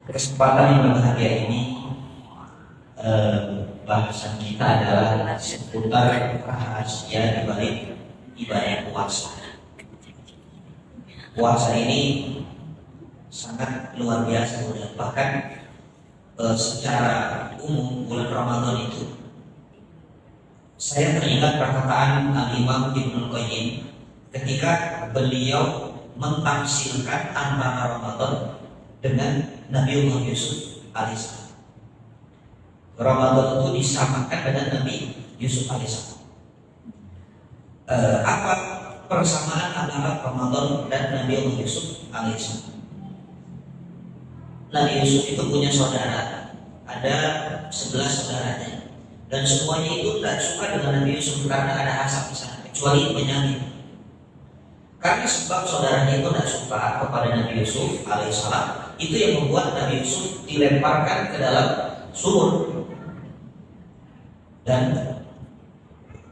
Kesempatan yang berbahagia ini bahasan kita adalah seputar rahasia di balik ibadah puasa. Puasa ini sangat luar biasa, bahkan secara umum bulan Ramadan itu saya teringat perkataan Al-Imam Ibnul Qayyim ketika beliau mentafsirkan antara Ramadan dengan Nabiullah Yusuf alaihissalam. Ramadan itu disamakan dengan Nabi Yusuf alaihissalam. Apa persamaan antara Ramadan dan Nabiullah Yusuf alaihissalam? Nabi Yusuf itu punya saudara, ada 11 saudaranya, dan semuanya itu tidak suka dengan Nabi Yusuf karena ada hasad di sana, kecuali Benyamin. Karena sebab saudaranya itu tidak suka kepada Nabi Yusuf alaihissalam, itu yang membuat Nabi Yusuf dilemparkan ke dalam sumur dan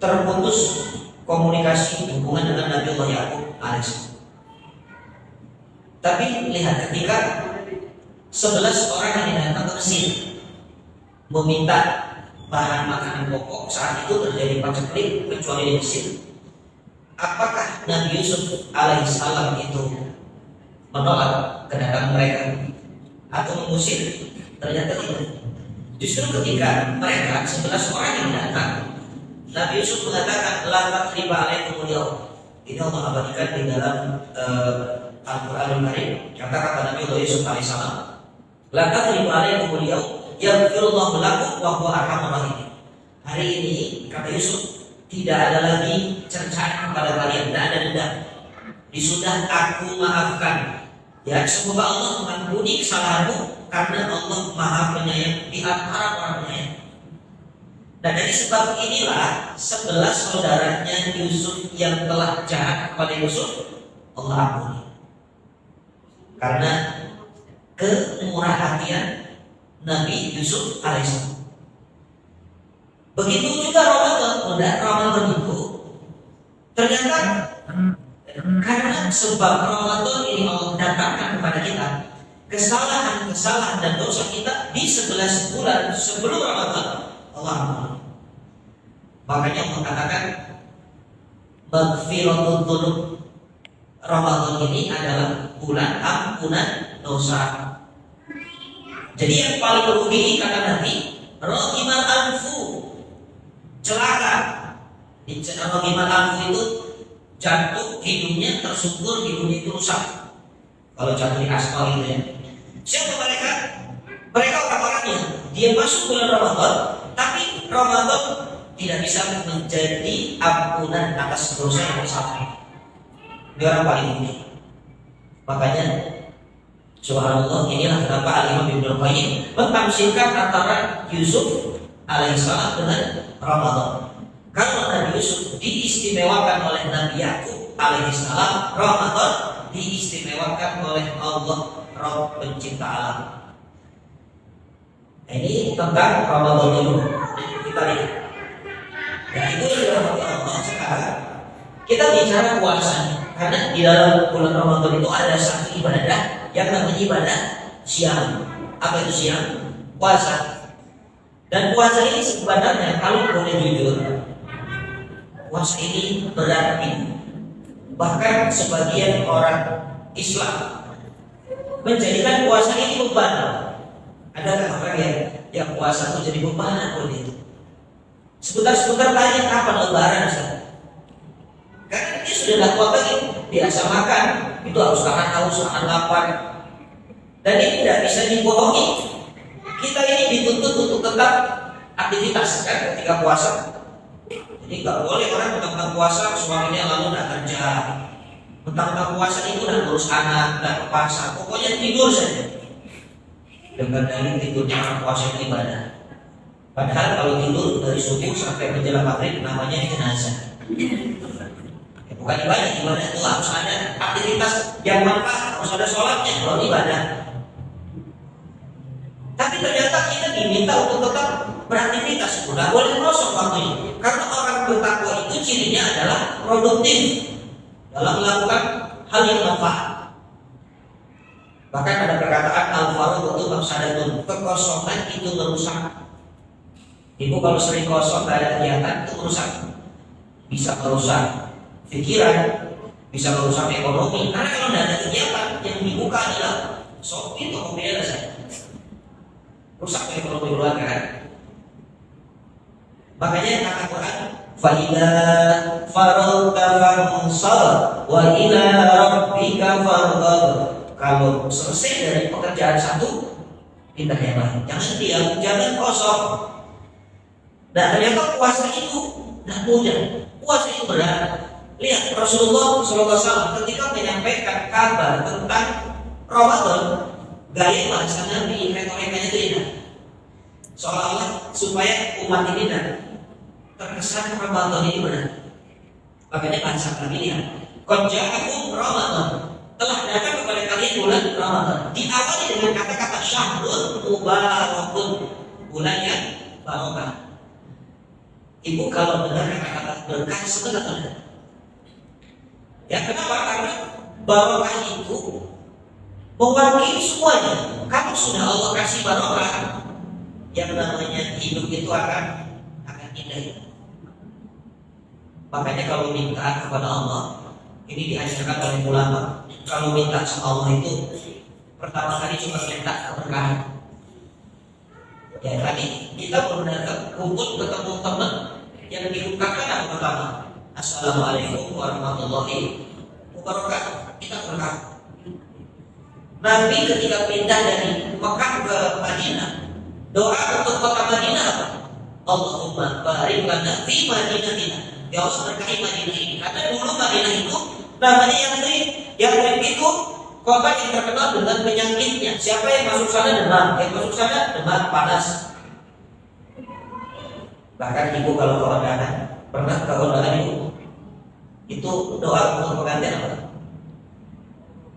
terputus komunikasi hubungan dengan Nabiullah Yakub alaihissalam. Tapi lihat, ketika 11 orang yang datang ke Mesir meminta bahan makanan pokok, saat itu terjadi paceklik kecuali di Mesir. Apakah Nabi Yusuf alaihissalam itu menolak kedatangan mereka atau mengusir? Ternyata tidak. Justru ketika mereka 11 orang yang datang, Nabi Yusuf mengatakan la tathriba alaikumul yaum. Ini Allah abadikan di dalam Al-Qur'anul Karim. Kata Nabi Yusuf alaihissalam, la tathriba alaikumul yaum yaghfirullahu lakum wa huwa arhamur rahimin. Hari ini kata Yusuf, tidak ada lagi cercaan kepada kalian, tidak ada dendam. Sudah aku maafkan. Ya, semoga Allah mengampuni kesalahanmu karena Allah Maha Penyayang di antara para penyayang. Dan dari sebab inilah 11 saudaranya Yusuf yang telah jahat kepada Yusuf, Allah ampuni. Karena kemurahhatian Nabi Yusuf alaihissalam. Begitu juga Ramadan itu ternyata karena sebab Ramadan ini Allah datangkan kepada kita kesalahan-kesalahan dan dosa kita di 11 bulan sebelum Ramadan, Allah ampuni. Makanya Allah katakan maghfiratul dzunub. Ramadan ini adalah bulan ampunan dosa. Jadi yang paling merugi kata Nabi, rohimal anfu, celaka. Rohimal anfu itu jatuh, hidungnya tersungkur, hidungnya itu rusak. Kalau jatuh di aspal itu ya. Siapa mereka? Mereka orang-orangnya. Dia masuk bulan Ramadan, tapi Ramadan tidak bisa menjadi ampunan atas dosa yang bersalah. Dia orang paling mulia. Makanya subhanallah, inilah kenapa Al-Imam Ibnul Qayyim mentafsirkan antara Yusuf alaihissalam dengan Ramadan. Kalau Nabi Yusuf diistimewakan oleh Nabi Yakub alaihissalam, Ramadan diistimewakan oleh Allah Rabb pencipta alam. Ini tentang Ramadan dulu. Kita lihat. Dan itu adalah Allah sekarang. Kita bicara puasa, karena di dalam bulan Ramadan itu ada satu ibadah yang namanya ibadah siang. Apa itu siang? Puasa. Dan puasa ini sebenarnya kalau boleh jujur, puasa ini berarti bahkan sebagian orang Islam menjadikan puasa ini beban. Ada orang yang puasa itu jadi beban oleh itu. Sebentar-sebentar tanya kapan lebaran, karena dia sudah tidak kuat lagi, biasa makan, itu harus tahan haus, tahan lapar. Dan ini tidak bisa dibohongi. Kita ini dituntut untuk tetap aktivitas kan ketika puasa. Jadi nggak boleh orang mentang-mentang puasa suaminya lalu tidak kerja, mentang-mentang puasa itu tidak ngurus anak, tidak ke pasar, pokoknya tidur saja. Dengan dalil tidurnya orang puasa itu ibadah. Padahal kalau tidur dari subuh sampai menjelang maghrib namanya jenazah. Bukan ibadah itu harus ada aktivitas yang manfaat, harus ada sholatnya kalau ibadah. Tapi ternyata kita diminta untuk tetap beraktivitas, tidak boleh kosong waktunya. Karena orang bertakwa itu cirinya adalah produktif dalam melakukan hal yang manfaat. Bahkan ada perkataan al-faraghu mafsadatun. Kekosongan itu merusak. Ibu kalau sering kosong gak ada kegiatan itu merusak. Bisa merusak pikiran, bisa merusak ekonomi. Karena kalau tidak ada kegiatan yang dibuka adalah Shopee, Tokopedia saja. Rusak ekonomi keluarga kan? Makanya kata Quran, "Fa'ila faragta fansab wa ila rabbika farghab." Kalau selesai dari pekerjaan satu, pindah yang lain. Jangan diam, jangan kosong. Nah, ternyata puasa itu tidak mudah. Puasa itu berat. Lihat Rasulullah SAW ketika menyampaikan kabar tentang Ramadan, gaya bahasa Nabi, retorikanya itu indah. Seolah-olah supaya umat ini terkesan Ramadan ini benar. Makanya bahasa Nabi ini, "Qad ja'akum Ramadan." Telah datang kepada kalian bulan Ramadan. Diawali dengan kata-kata syahrul mubarakun, bulan yang barokah. Ibu kalau dengar kata-kata berkah setengah benar. Ya kenapa? Karena barokah itu mewakili semuanya. Kalau sudah Allah kasih barokah, yang namanya hidup itu akan indah. Makanya kalau minta kepada Allah, ini diajarkan oleh ulama. Kalau minta sama Allah itu pertama kali cuma minta keberkahan. Ya tadi kita baru datang kumpul ketemu teman yang diungkapkan apa pertama? Assalamualaikum warahmatullahi wabarakatuh. Kita berkah. Nabi ketika pindah dari Mekah ke Madinah, doa untuk kota Madinah apa? Allahumma barik lana fi Madinatina. Ya Allah berkahi Madinah ini. Karena dulu Madinah itu namanya Yathrib itu kota yang terkenal dengan penyakitnya. Siapa yang masuk sana demam, yang masuk sana demam panas. Bahkan ibu kalau ke undangan, pernah ke undangan ibu, itu doa untuk pengantin apa?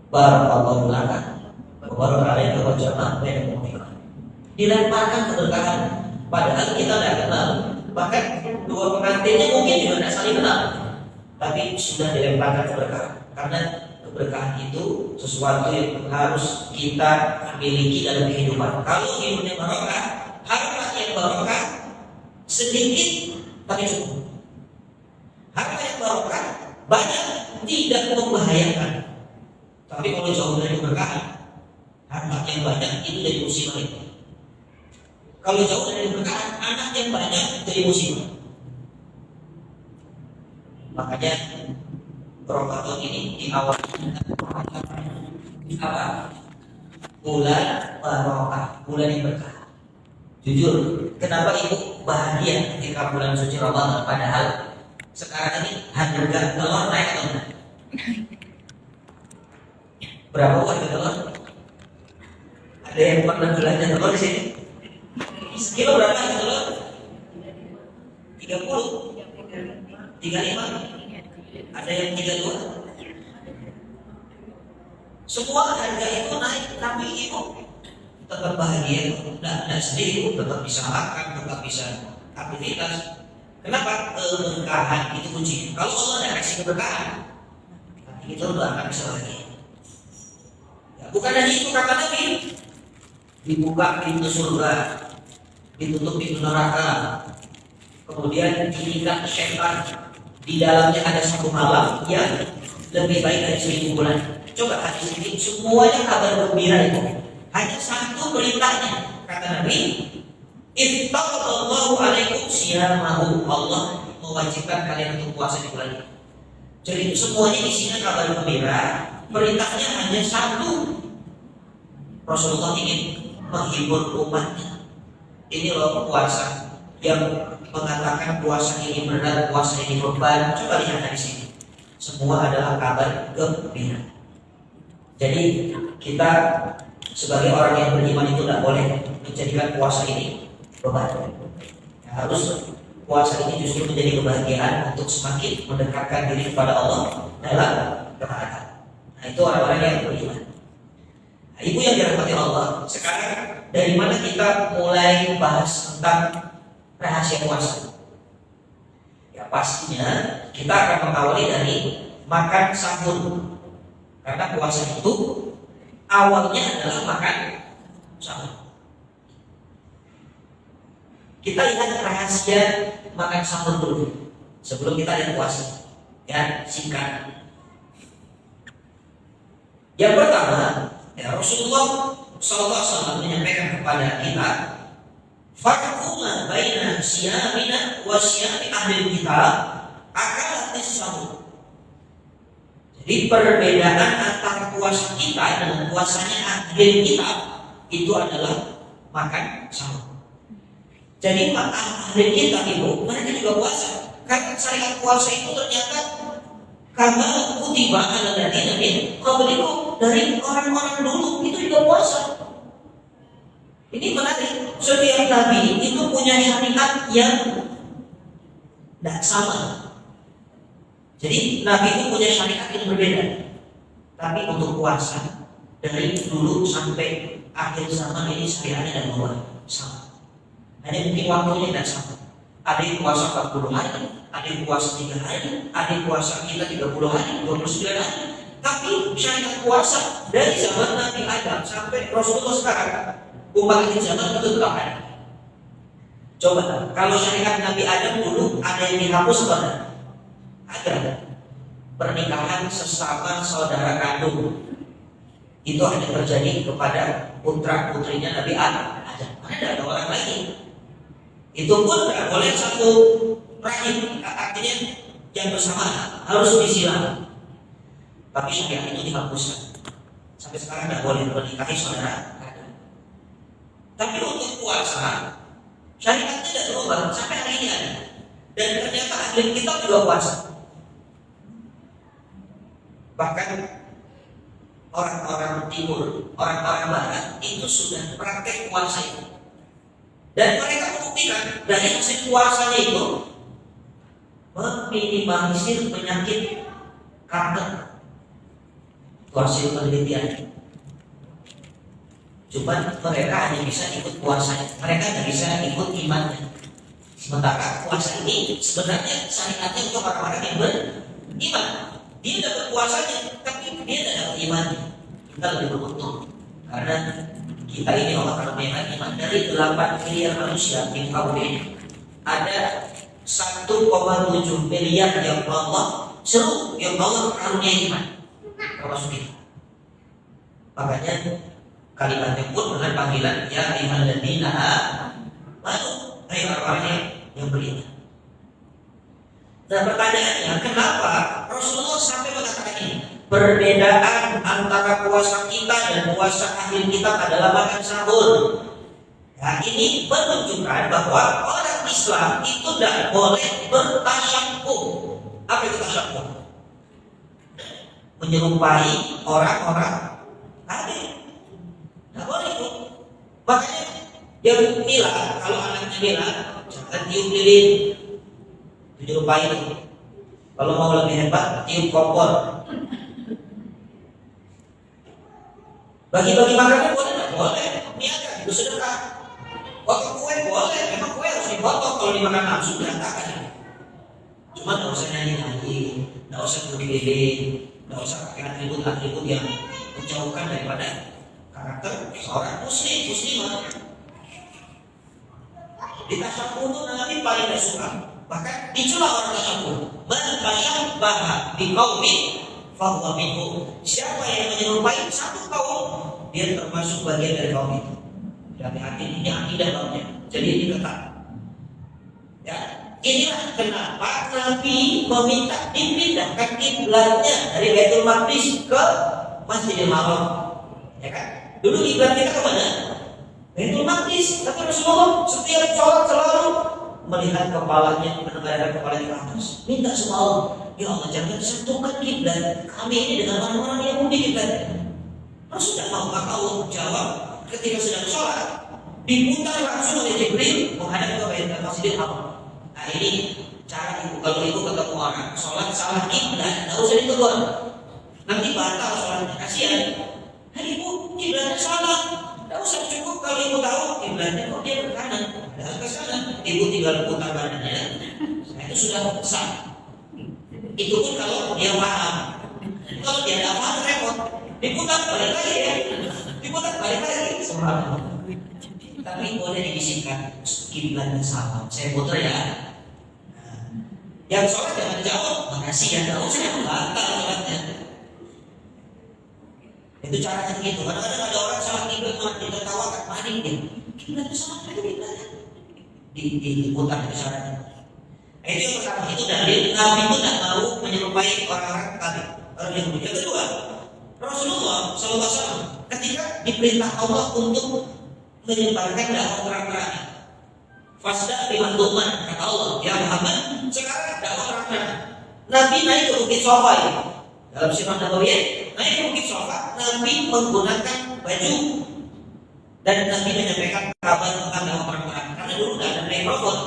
Barakallahu laka wa baraka wa jama'a bainakum. Dilemparkan keberkahan, padahal kita tidak kenal. Bahkan dua pengantinnya mungkin juga tidak saling kenal, tapi sudah dilemparkan keberkahan. Karena keberkahan itu sesuatu yang harus kita miliki dalam kehidupan. Kalau hidupnya barokah, harta yang barokah sedikit tapi cukup. Harta yang barokah banyak tidak membahayakan. Tapi kalau jauh dari keberkahan, harta yang banyak itu jadi musibah. Kalau jauh dari keberkahan, anak yang banyak jadi musibah. Makanya Ramadan ini diawali dengan apa? Bulan barokah, bulan yang berkah. Jujur, kenapa ibu bahagia ketika bulan suci Ramadan? Padahal sekarang ini harga telur naik atau enggak? Berapa harga telur? Ada yang pernah belanja telur di sini? Sekilo berapa harga telur? 30, 35. Ada yang 32. Semua harga itu naik, tapi ibu tetap bahagia, tidak sedih, tetap bisa makan, tetap bisa aktivitas. Kenapa? Keberkahan itu kunci. Kalau Allah tidak kasih keberkahan, nanti kita udah akan bisa bahagia. Ya, bukan hanya itu kata Nabi, dibuka pintu surga, ditutup pintu neraka, kemudian diikat syaitan. Di dalamnya ada satu malam yang lebih baik dari 1000 bulan. Coba hadis ini semuanya kabar gembira itu. Hanya satu perintahnya, kata Nabi, "Iftaradallahu alaikum siyamahu." Allah mewajibkan kalian untuk puasa di bulan ini. Jadi semuanya isinya kabar gembira. Perintahnya hanya satu. Rasulullah ingin menghibur umatnya. Ini loh puasa yang mengatakan puasa ini berat, puasa ini beban. Coba lihat dari sini, semua adalah kabar gembira. Jadi kita sebagai orang yang beriman itu tidak boleh menjadikan puasa ini beban. Harus puasa ini justru menjadi kebahagiaan untuk semakin mendekatkan diri kepada Allah dalam ketaatan. Nah, itu orang-orang yang beriman. Nah, ibu yang dirahmati Allah, sekarang dari mana kita mulai bahas tentang rahasia puasa? Ya pastinya kita akan mengawali dari makan sahur. Karena puasa itu awalnya adalah makan sahur. Kita lihat rahasia makan sahur dulu sebelum kita lihat puasa. Ya, singkat. Yang pertama, ya Rasulullah SAW menyampaikan kepada kita, farquma baina siyamina wa siyami ahli kita akalat sahur. Jadi perbedaan antara puasa kita dengan puasanya ahli kita itu adalah makan sahur. Jadi ahli kita itu mereka juga puasa. Karena syariat puasa itu ternyata karena kutiba ala ladina min qablikum, dari orang-orang dulu itu juga puasa. Ini menarik. Setiap nabi itu punya syariat yang tidak sama. Jadi nabi itu punya syariat yang berbeda. Tapi untuk puasa dari dulu sampai akhir zaman ini syariatnya dan sama. Hanya mungkin waktunya tidak sama. Ada yang puasa 40 hari, ada yang puasa 3 hari, ada yang puasa kita 30 hari, 29 hari. Tapi syariat puasa dari zaman Nabi Adam sampai Rasulullah sekarang, umat akhir zaman itu tetap ada. Coba, kalau syariat Nabi Adam dulu ada yang dihapus apa? Ada. Pernikahan sesama saudara kandung itu hanya terjadi kepada putra putrinya Nabi Adam. Ada orang lain. Itu pun tidak boleh satu rahim, artinya yang bersamaan harus disilam. Tapi syariat itu dihapuskan. Sampai sekarang tidak boleh menikahi saudara. Tapi untuk puasa, syariatnya tidak berubah sampai hari ini ada. Dan ternyata ahli kita juga puasa. Bahkan orang-orang timur, orang-orang barat itu sudah praktek puasa itu. Dan mereka membuktikan dari hasil puasanya itu meminimalisir penyakit kanker. Itu hasil penelitian. Cuma mereka hanya bisa ikut puasanya, mereka tidak bisa ikut imannya. Sementara puasa ini sebenarnya syariatnya untuk orang-orang yang beriman. Dia dapat puasanya, tapi dia tidak dapat imannya. Kita lebih beruntung karena kita ini Allah karuniakan iman. Dari 8 miliar manusia di kaum ini ada 1,7 miliar yang Allah seru, yang Allah karuniai iman termasuk kita. Makanya kalimatnya pun dengan panggilan ya ayyuhalladzina amanu, hai orang-orang yang beriman. Nah pertanyaannya, kenapa Rasulullah sampai mengatakan ini? Perbedaan antara puasa kita dan puasa akhir kita adalah makan sahur. Nah ini menunjukkan bahwa orang Islam itu tidak boleh bertasyabbuh. Apa itu tasyabbuh? Menyerupai orang-orang tadi. Tidak boleh itu. Makanya yang bilang, kalau anaknya bilang jangan tiup lilin, menyerupai itu. Kalau mau lebih hebat, tiup kompor. Bagi-bagi makanan boleh nggak? Boleh. Niatkan, itu sedekah. Potong kue boleh, memang kue harus dipotong kalau dimakan langsung berantakan. Cuma nggak usah nyanyi-nyanyi, nggak usah keliling, nggak usah pakai atribut-atribut yang menjauhkan daripada karakter seorang muslimah. Di tasyabbuh itu Nabi paling tidak suka. Bahkan itulah orang tasyabbuh. Man tasyabbaha biqaumin fahuwa minhum. Siapa yang menyerupai satu kaum, dia termasuk bagian dari kaum itu. Dari hati ini akidah kaumnya. Jadi ini ketat. Ya, inilah kenapa Nabi meminta dipindahkan kiblatnya dari Baitul Maqdis ke Masjidil Haram. Ya kan? Dulu kiblat kita kemana? Baitul Maqdis. Tapi Rasulullah setiap sholat selalu melihat kepalanya, menengadahkan kepalanya ke atas. Minta sama Allah, ya Allah jangan satukan kiblat kami ini dengan orang-orang yang Yahudi kiblat. Rasul tidak mau, maka Allah jawab ketika sedang sholat diputar langsung oleh Jibril menghadap ke Masjidil Haram. Nah ini cara ibu, kalau ibu ketemu orang sholat salah kiblat, tidak usah ditegur, nanti batal sholatnya, kasihan. Hai ibu, kiblatnya salah, tidak usah, cukup kalau ibu tahu kiblatnya kok dia ke kanan, padahal ke sana, ibu tinggal putar badannya, nah itu sudah sah. Itu pun kalau dia paham. Kalau dia tidak paham repot, diputar balik lagi ya, diputar diputar balik lagi semua. Tapi boleh dibisikkan kiblatnya sama. Saya putar ya. Nah, yang sholat jangan jawab, makasih ya, tahu saya batal sholatnya. Itu caranya gitu. Kadang-kadang ada orang salah kiblat malah ditertawakan, panik dia. Kiblatnya sama kayak kiblatnya. Diputar itu caranya. Itu yang pertama, itu dalil Nabi itu tidak mau menyerupai orang-orang tadi, orang Yahudi. Yang kedua, Rasulullah SAW ketika diperintah Allah untuk menyebarkan dakwah terang-terang, fasda biman tu'man, kata Allah, ya Muhammad, sekarang dakwah terang-terang. Nabi naik ke Bukit Sofa ya. Dalam sirah Nabawiyah, naik ke Bukit Sofa, Nabi menggunakan baju dan Nabi menyampaikan kabar tentang dakwah terang-terang. Karena dulu tidak ada mikrofon.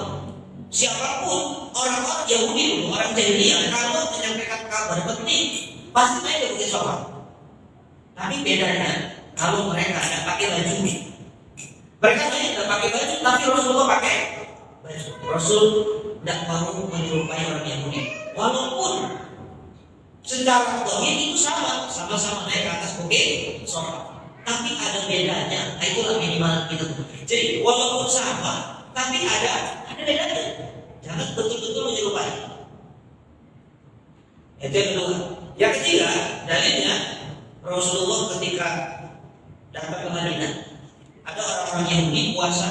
Siapapun orang-orang Yahudi dulu, orang jahiliyah, kalau menyampaikan kabar penting, pasti naik ke Bukit Sofa. Tapi bedanya, kalau mereka tidak pakai baju, mereka tidak pakai baju, tapi Rasulullah pakai baju. Rasul tidak mau menyerupai orang Yahudi, walaupun secara dohir itu sama-sama naik ke atas Bukit Sofa. Tapi ada bedanya, itulah minimal kita. Jadi walaupun sama, tapi ada bedanya. Jangan betul-betul menyerupai. Itu yang kedua. Yang ketiga, dalilnya Rasulullah ketika datang ke Madinah, ada orang-orang Yahudi puasa.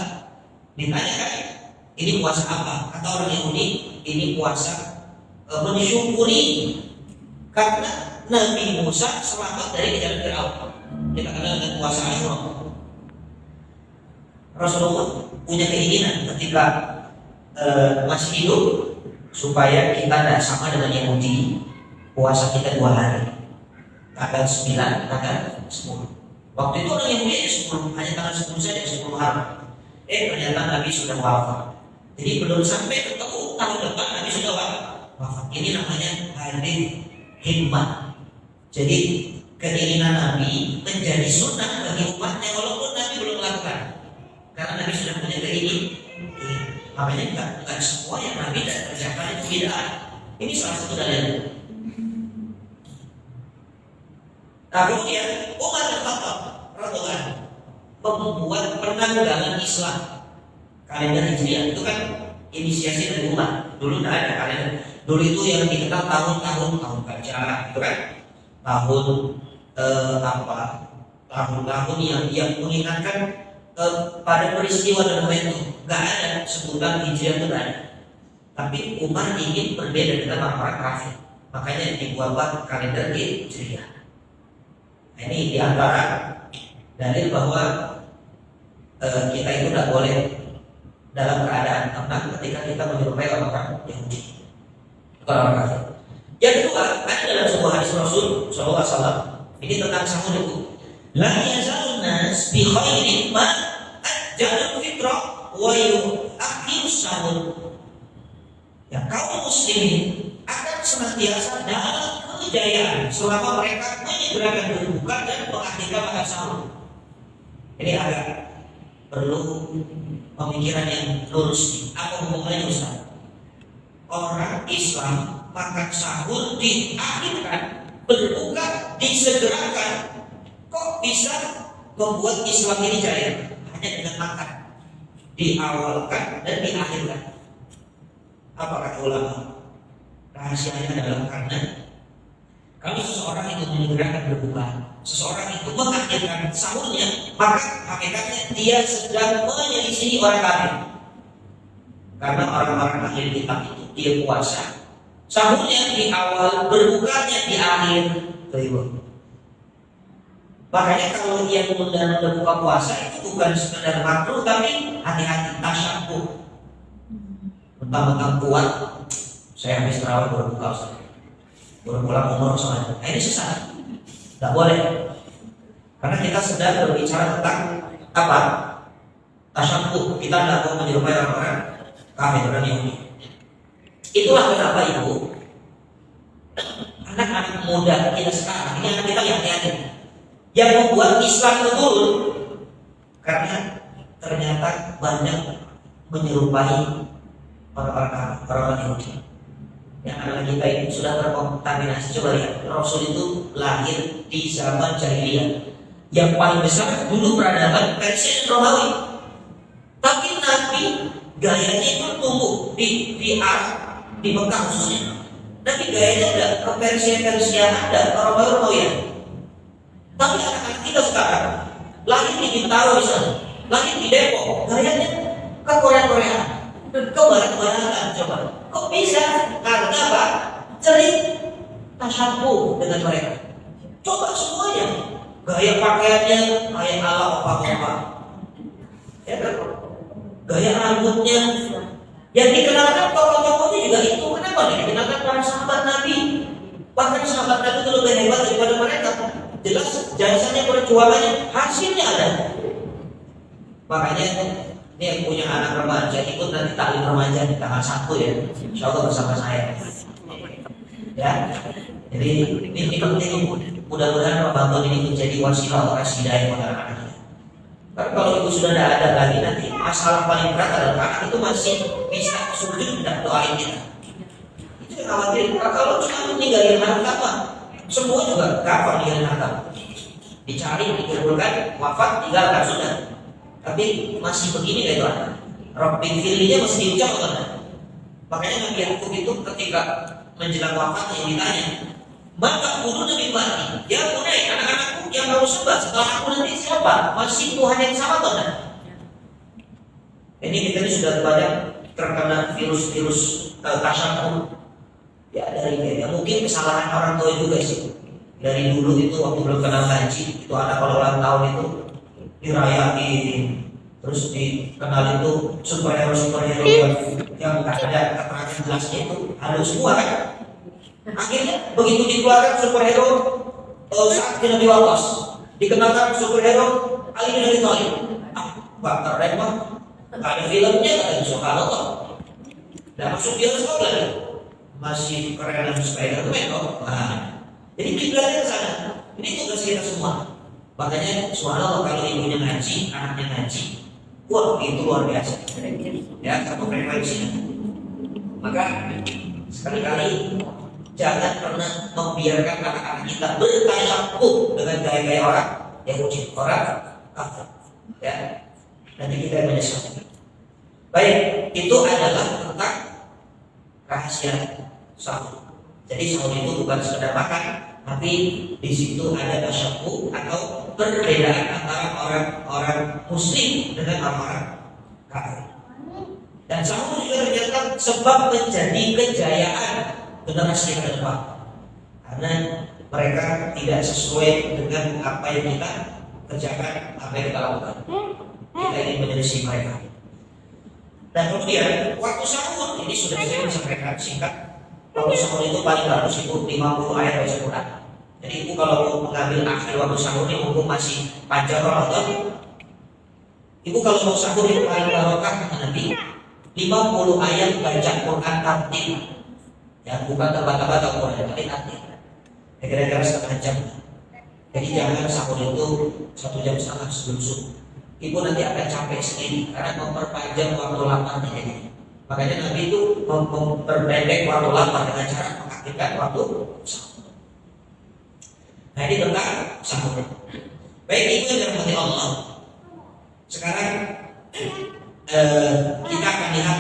Ditanya kan, ini puasa apa? Kata orang Yahudi, ini puasa mensyukuri karena Nabi Musa selamat dari kejaran Firaun. Kita kenal dengan puasa Asyura. Rasulullah punya keinginan ketika masih hidup supaya kita tidak sama dengan Yahudi, puasa kita 2 hari, tanggal 9, tanggal 10. Waktu itu orang Yahudi hanya 10, hanya tanggal 10 saja, 10 hari. Ternyata Nabi sudah wafat. Jadi belum sampai ketemu tahun depan Nabi sudah wafat. Ini namanya hadis hikmah. Jadi keinginan Nabi menjadi sunnah bagi umatnya walaupun Nabi belum melakukan. Karena Nabi sudah punya keinginan. Makanya bukan semua yang Nabi tidak kerjakan itu bid'ah. Ini salah satu dalil. Nah, kemudian Umar bin Khattab radhiyallahu membuat penanggalan Islam. Kalender Hijriah itu kan inisiasi dari Umar. Dulu tidak ada kalender. Dulu itu yang dikenal tahun gajah, itu kan tahun-tahun yang mengingatkan pada peristiwa dan momentum. Nggak ada sebutan Hijriah itu nggak ada. Tapi Umar ingin berbeda dengan orang-orang kafir, makanya dibuat kalender Hijriah. Nah, ini diantara dalil bahwa kita itu tidak boleh dalam keadaan tenang ketika kita menyerupai orang-orang Yahudi, orang kafir. Yang kedua, ada dalam sebuah hadis Rasul SAW, ini tentang sahur itu. La yazalun nas bi khairin ma ajjalul fitrah wa yu'akhirus sahur. Ya, kaum muslimin akan senantiasa dalam kejayaan selama mereka menyegerakan berbuka dan mengakhirkan makan sahur. Ini agak perlu pemikiran yang lurus. Apa hubungannya Ustaz? Orang Islam makan sahur diakhirkan, berbuka disegerakan. Kok bisa membuat Islam ini jaya? Hanya dengan makan, diawalkan dan diakhirkan. Apa kata ulama? Rahasianya adalah karena kalau seseorang itu menyegerakan berbuka, seseorang itu mengakhirkan sahurnya, maka hakikatnya dia sedang menyelisih orang kafir. Karena orang-orang akhir kitab itu dia puasa, sahurnya di awal, berbukanya di akhir. Makanya kalau dia menunda buka puasa itu bukan sekedar makruh, tapi hati-hati, tasyabbuh. Mentang-mentang kuat, saya habis terawih berbuka, baru pulang umur soalnya. Nah, ini sesat, tidak boleh. Karena kita sedang berbicara tentang apa? Tasyabbuh. Kita tidak mau menyerupai orang-orang kafir, orang Yahudi. Itulah kenapa Ibu, anak-anak muda kita sekarang ini, anak kita yang hati-hati, yang membuat Islam itu turun karena ternyata banyak menyerupai orang-orang Yahudi. Yang anak kita ini sudah terkontaminasi. Coba lihat, Rasul itu lahir di zaman jahiliyah. yang paling besar dulu peradaban Persia dan Romawi. Tapi Nabi gayanya itu tumbuh di Arab, di Mekah khususnya. Nabi gayanya udah ke Persia ada, ke Romawi. Tapi anak-anak kita sekarang lahir di Bintaro misalnya, lahir di Depok, gayanya ke Korea, ke barat-baratan. Coba, kok bisa? Karena apa? Cerit tasyabuh dengan mereka. Coba semuanya, gaya pakaiannya kayak ala opa-opa, ya kan? Gaya rambutnya, yang dikenalkan tokoh-tokohnya juga itu. Kenapa nih? Dikenalkan para sahabat Nabi. Bahkan sahabat Nabi itu lebih hebat daripada mereka. Jelas jasanya, perjuangannya, hasilnya ada. Makanya ini yang punya anak remaja ikut nanti taklim remaja di tanggal 1 ya, insya Allah bersama saya. Ya, jadi ini penting. Mudah-mudahan Ramadan ini menjadi wasilah operasi hidayah pada anak-anak. Karena kalau itu sudah tidak ada lagi, nanti masalah paling berat adalah anak itu masih bisa sujud dan doain kita. Itu yang khawatir. Kalau cuma meninggalin harta, semua juga gampang meninggalin harta. Dicari, dikumpulkan, wafat, tinggalkan sudah. Tapi masih begini kayak itu anak. Rabbi firlinya masih diucap kan? Makanya Nabi Yakub itu ketika menjelang wafatnya ditanya, maka guru Nabi mati, ya bunai anak-anakku yang kamu sembah setelah aku nanti siapa? Masih Tuhan yang sama atau tidak? Ini kita ini sudah banyak terkena virus-virus tasyabuh. Ya dari ya, mungkin kesalahan orang tua juga sih. Dari dulu itu waktu belum kenal ngaji, itu anak kalau ulang tahun itu dirayain, terus dikenal itu superhero yang nggak ada keterangan jelasnya itu halus semua kan. Akhirnya begitu dikeluarkan superhero saat Nabi Waqqas, dikenalkan superhero Ali bin Abi Thalib. Wah keren mah, nggak ada filmnya, nggak ada subhanallah. Nah masuk dia sekolah masih keren dan Spiderman kok. Nah, jadi kita belajar ke sana. Ini tugas kita semua. Makanya subhanallah kalau ibunya ngaji, anaknya ngaji, wah itu luar biasa. Ya satu frekuensinya. Maka sekali-kali jangan pernah membiarkan anak-anak kita bertasyabuh dengan gaya-gaya orang Yahudi, orang kafir. Ya, nanti kita yang menyesal. Baik, itu adalah tentang rahasia sahur. Jadi sahur itu bukan sekedar makan, tapi di situ ada tasyabuh atau perbedaan antara orang-orang Muslim dengan orang-orang kafir. Dan sahur juga ternyata sebab menjadi kejayaan generasi ke depan, karena mereka tidak sesuai dengan apa yang kita kerjakan, apa yang kita lakukan. Kita ingin menyelisih mereka. Dan kemudian waktu sahur ini sudah saya sampaikan singkat. Waktu sahur itu paling bagus itu 50 ayat baca Quran. Jadi ibu kalau mau mengambil akhir waktu sahur ini mumpung masih panjang Ramadan, ibu kalau mau sahur itu paling barokah kata Nabi 50 ayat baca Quran tartil. Ya, bukan terbata-bata Quran, tapi tartil. Kira-kira setengah jam. Jadi jangan sahur itu 1 jam setengah sebelum subuh. Ibu nanti akan capek sendiri karena memperpanjang waktu laparnya ini. Makanya Nabi itu memperpendek waktu lapar dengan cara mengaktifkan waktu sahur. Nah ini tentang sahur. Baik ibu yang dirahmati Allah. Sekarang kita akan lihat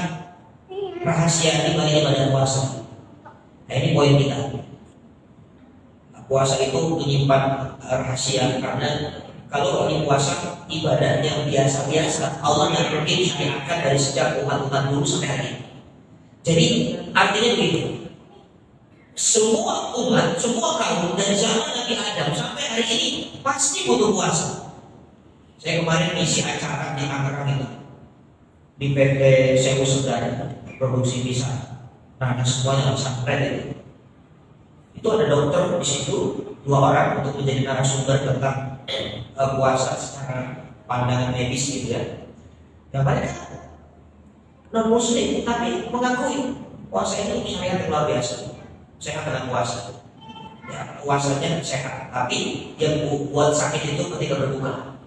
rahasia di balik ibadah puasa. Nah ini poin kita. Puasa itu menyimpan rahasia karena kalau orang puasa ibadah yang biasa-biasa Allah yang mungkin syariatkan dari sejak umat-umat dulu sampai hari ini. Jadi artinya begitu. Semua umat, semua kaum dari zaman Nabi Adam sampai hari ini pasti butuh puasa. Saya kemarin ngisi acara di Tangerang itu di PT Sewu Segar produksi pisang. Nah, semuanya pesantren itu. Itu ada dokter di situ 2 orang untuk menjadi narasumber tentang puasa secara pandangan medis gitu ya. Dan mereka non muslim tapi mengakui puasa itu syariat yang luar biasa. Sehat dengan puasa. Ya, puasanya sehat, tapi yang buat sakit itu ketika berbuka.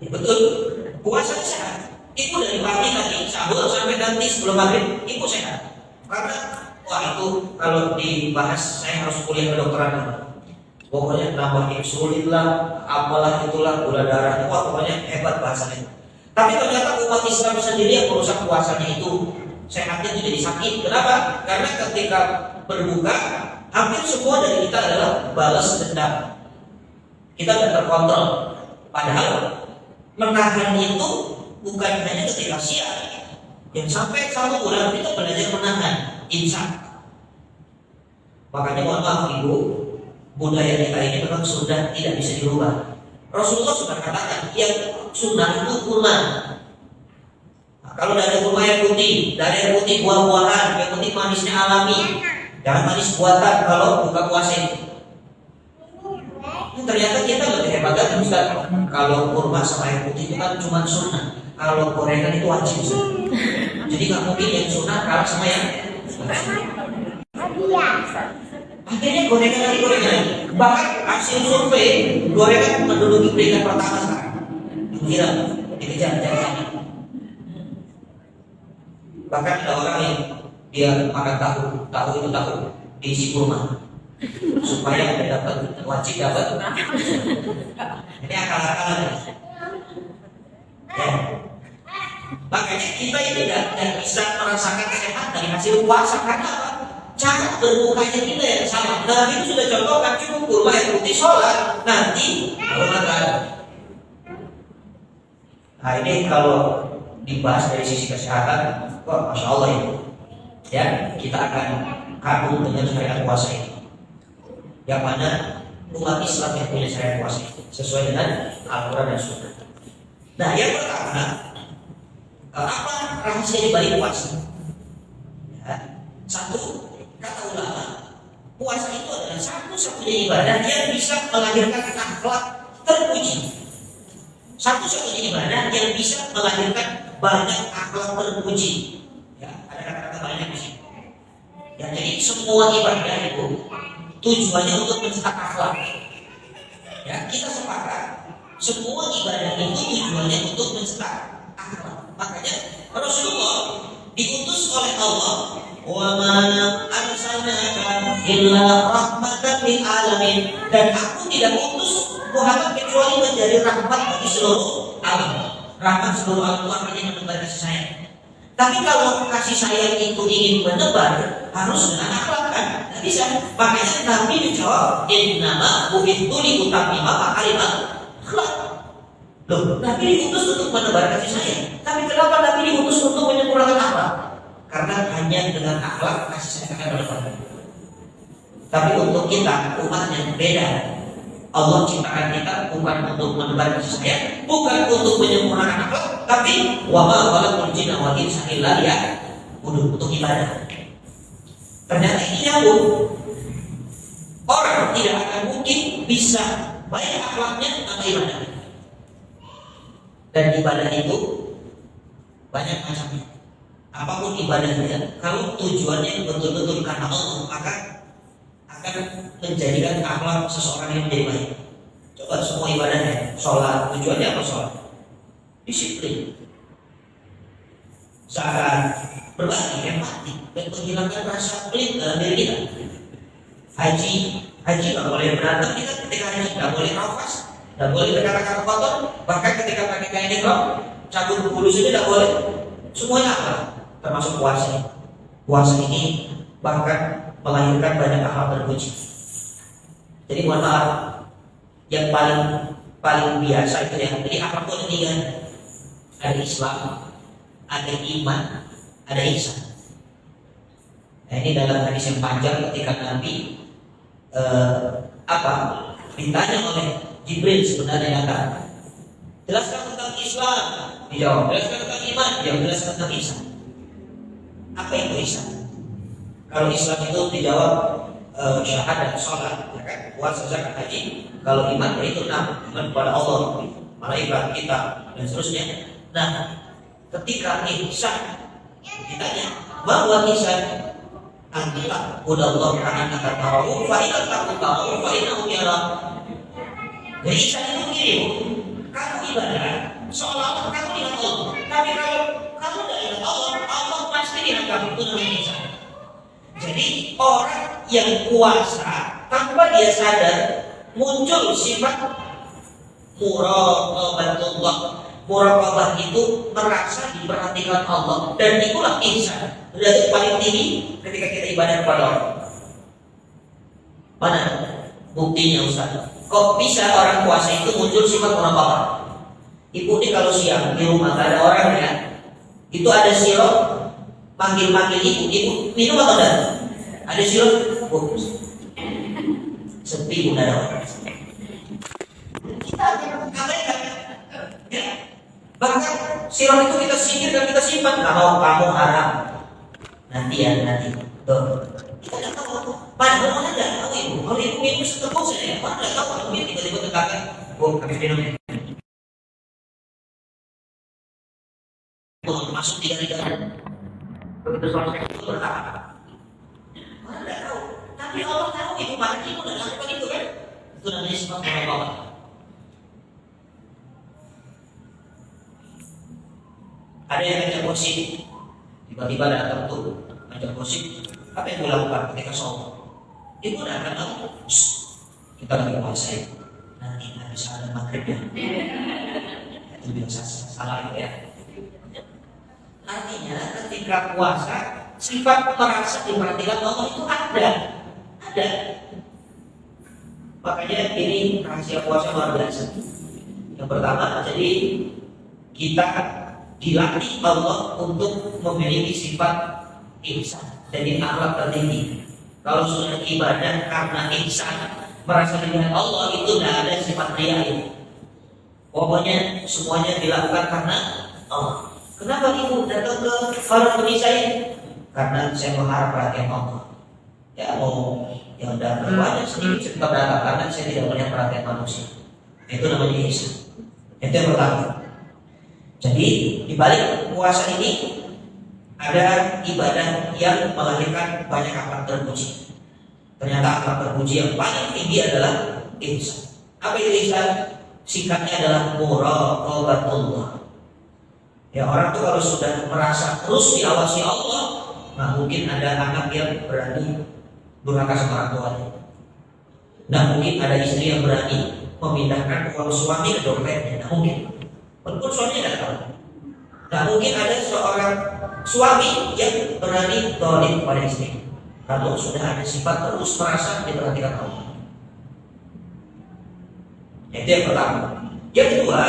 Ya, betul, puasanya sehat. Itu dari pagi tadi sahur sampai nanti sebelum maghrib itu sehat. Karena wah itu kalau dibahas saya harus kuliah kedokteran dulu. Pokoknya nambah insulin lah, apalah itulah, gula darah, wah pokoknya hebat bahasanya. Tapi ternyata umat Islam sendiri yang merusak puasanya itu sehatnya itu jadi sakit. Kenapa? Karena ketika berbuka, hampir semua dari kita adalah balas dendam. Kita tidak terkontrol. Padahal menahan itu bukan hanya ketika siang. Yang sampai 1 bulan kita belajar menahan, imsak. Makanya mohon maaf ibu, budaya kita ini memang sudah tidak bisa dirubah. Rasulullah sudah katakan yang sunnah itu kurma. Nah, kalau dari kurma yang putih, dari yang putih buah-buahan, yang penting manisnya alami, jangan manis buatan kalau buka puasa itu. Ternyata kita lebih hebat kan Ustaz. Kalau kurma sama yang putih itu kan cuma sunnah. Kalau gorengan itu wajib Ustaz. Jadi nggak mungkin yang sunnah kalah sama yang akhirnya gorengan lagi. Bahkan hasil survei gorengan menduduki peringkat pertama sekarang. Gila, dikejar-kejar. Bahkan ada orang yang dia makan tahu itu tahu diisi kurma supaya dia dapat wajib dapat. Ini akal-akalan. Ya. Makanya kita ini tidak bisa merasakan sehat dari hasil puasa karena apa? Cara berbukanya kita yang sama. Nah itu sudah contohkan, cukup kurma yang putih sholat nanti kalau makan. Nah ini kalau dibahas dari sisi kesehatan, wah masya Allah itu. Ya kita akan kagum dengan syariat puasa ini. Yang mana umat Islam yang punya syariat puasa itu sesuai dengan Al-Quran dan Sunnah. Nah yang pertama, apa rahasia di balik puasa? Ya, satu. Kata ulama, puasa itu adalah satu-satunya ibadah yang bisa melahirkan akhlak terpuji. Satu-satunya ibadah yang bisa melahirkan banyak akhlak terpuji. Ya, ada kata-kata banyak di sini. Ya, jadi semua ibadah itu tujuannya untuk mencetak akhlak. Ya, kita sepakat semua ibadah itu tujuannya untuk mencetak akhlak. Makanya Rasulullah diutus oleh Allah, wa ma arsalnaka illa rahmatan lil alamin, dan aku tidak utus Muhammad kecuali menjadi rahmat bagi seluruh alam. Rahmat seluruh alam itu artinya menebar kasih sayang. Tapi kalau kasih sayang itu ingin menebar harus dengan akhlak kan? Tidak bisa. Makanya Nabi menjawab, innama bu'ithu li utammima makarimal akhlak. Loh, Nabi diutus untuk menebar kasih sayang. Tapi kenapa Nabi diutus untuk menyempurnakan akhlak? Karena hanya dengan akhlak kasih sayang akan berlebihan. Tapi untuk kita umat yang beda, Allah ciptakan kita bukan untuk menebar kasih sayang, bukan untuk menyempurnakan akhlak, tapi wa ma khalaqul jinna wal insa illa liya'budun, untuk ibadah. Ternyata ini nyambung. Orang tidak akan mungkin bisa baik akhlaknya tanpa ibadah. Dan ibadah itu banyak macamnya. Apapun ibadahnya, kalau tujuannya betul-betul karena Allah, maka akan menjadikan akhlak seseorang yang menjadi baik. Coba semua ibadahnya, sholat, tujuannya apa sholat? Disiplin, zakat, berbagi, empati, dan menghilangkan rasa pelit dalam diri kita. Haji nggak boleh berantem kita ketika haji, nggak boleh nafas, nggak boleh berkata-kata kotor, bahkan ketika pakai kain ihram, cabut bulu saja nggak boleh. Semuanya apa? Termasuk puasa. Puasa ini bahkan melahirkan banyak akhlak terpuji. Jadi mohon maaf, yang paling biasa itu ya. Jadi akhlak itu ada 3. Ada Islam, ada iman, ada ihsan. Nah ini dalam hadis yang panjang ketika Nabi ditanya oleh Jibril sebenarnya kata, jelaskan tentang Islam, dijawab. Jelaskan tentang iman, jelaskan tentang ihsan. Apa itu ihsan? Kalau Islam itu dijawab syahadat, sholat, ya kan? Puasa, zakat, haji. Kalau iman itu 6, iman kepada Allah, malaikat, kitab, dan seterusnya. Nah, ketika ihsan ditanya, bahwa ihsan anta udallah ka'annaka tarahu fa in lam takun tarahu fa innahu yarak. Jadi ihsan itu begini, kamu ibadah seolah-olah kamu ingat Allah. Tapi kalau kamu tidak ingat Allah, Allah pasti ingat kamu. Itu namanya ihsan. Jadi orang yang puasa tanpa dia sadar muncul sifat muraqabatullah. Muraqabah itu merasa diperhatikan Allah, dan itulah ihsan. Derajat paling tinggi ketika kita ibadah kepada Allah. Mana buktinya Ustaz? Kok bisa orang puasa itu muncul sifat muraqabah? Ibu ini kalau siang di rumah gak ada orang ya, itu ada sirup panggil-panggil ibu minum atau enggak? Ada sirup, sepi udah ada orang. Kita abaikan, ya. Bahkan sirup itu kita singkir dan kita simpan. Kalau kamu haram, nanti ya nanti. Tuh, kita nggak tahu. Padahal mana nggak tahu ibu. Kalau ibu minum setelah saya, mana nggak tahu. Kalau minum tiba-tiba tekankan, habis minum. Masuk 3 hari. Begitu selesai itu bertahan. Mana nggak tahu. Tapi Allah tahu ibu mana ibu nggak lakukan itu kan? Itu namanya sifat muraqabah. Ada yang ngajak gosip, tiba-tiba datang tuh ngajak gosip. Apa yang dilakukan ketika sholat? Ibu akan tahu. Kita lagi puasa ya. Nanti nggak bisa ada maghrib ya. Itu biasa salah itu ya. Artinya ketika puasa sifat merasa diperhatikan Allah itu ada. Makanya ini rahasia puasa luar biasa. Yang pertama, jadi kita dilatih Allah untuk memiliki sifat ihsan. Jadi akhlak tertinggi. Kalau sudah ibadah karena ihsan, merasa dengan Allah, itu tidak ada sifat riya. Pokoknya semuanya dilakukan karena Allah. Kenapa ibu datang ke para pemirsa ini? Karena saya mengharap perhatian Allah. Ya mau yang datang banyak sedikit saya tetap datang karena saya tidak melihat perhatian manusia. Itu namanya ihsan. Itu yang pertama. Jadi di balik puasa ini ada ibadah yang melahirkan banyak akhlak terpuji. Ternyata akhlak terpuji yang paling tinggi adalah ihsan. Apa itu ihsan? Singkatnya adalah muraqabatullah. Ya, orang tuh kalau sudah merasa terus diawasi Allah, nah mungkin ada anak yang berani durhaka sama orang tuanya. Nah mungkin ada istri yang berani memindahkan uang suami ke dompetnya. Nah mungkin, walaupun suaminya tidak tahu. Nah mungkin ada seorang suami yang berani zalim pada istri. Kalau sudah ada sifat terus merasa diperhatikan Allah. Itu yang pertama. Yang kedua,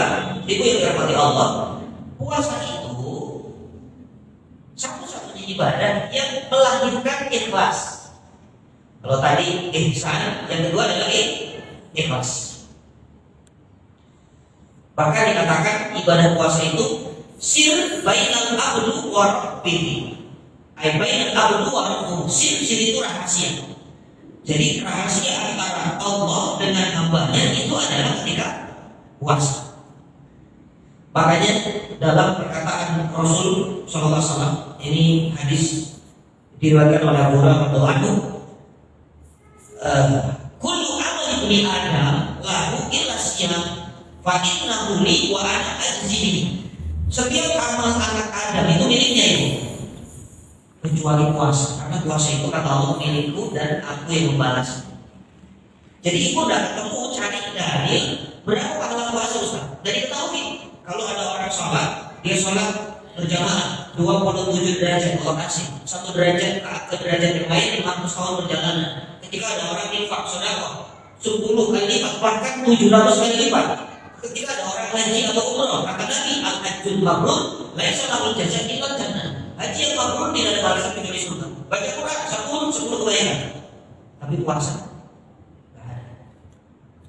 ibu yang dirahmati Allah, puasa itu satu-satunya ibadah yang melahirkan ikhlas. Kalau tadi ihsan, yang kedua adalah ikhlas. Bahkan dikatakan ibadah puasa itu sir bainal abdu wa rabbih. Ai bainal abdu wa rabbuh. Sir itu rahasia. Jadi rahasia antara Allah dengan hambanya itu adalah ketika puasa. Makanya dalam perkataan Rasul SAW, ini hadis diriwayatkan oleh Abu Hurairah radhiyallahu anhu, kullu amali ibni Adam lahu illa siyam fa innahu li wa ana ajzihi. Setiap amal anak Adam itu miliknya itu, kecuali puasa, karena puasa itu kata Allah milikku dan aku yang membalas. Jadi ibu tidak ketemu cari dalil berapa pahala puasa Ustaz. Dari ketahui kalau ada orang sholat, dia sholat berjamaah 27 derajat lokasi, 1 derajat ke derajat yang lain 500 tahun perjalanan. Ketika ada orang infak sedekah 10 kali lipat, bahkan 700 kali lipat. Ketika ada orang haji atau umrah, kata Nabi, al-hajjul mabrur laisa lahu jazaa illa jannah. Haji yang mabrur tidak ada balasan kecuali surga. Baca Quran 10 kebaikan. Tapi puasa enggak ada.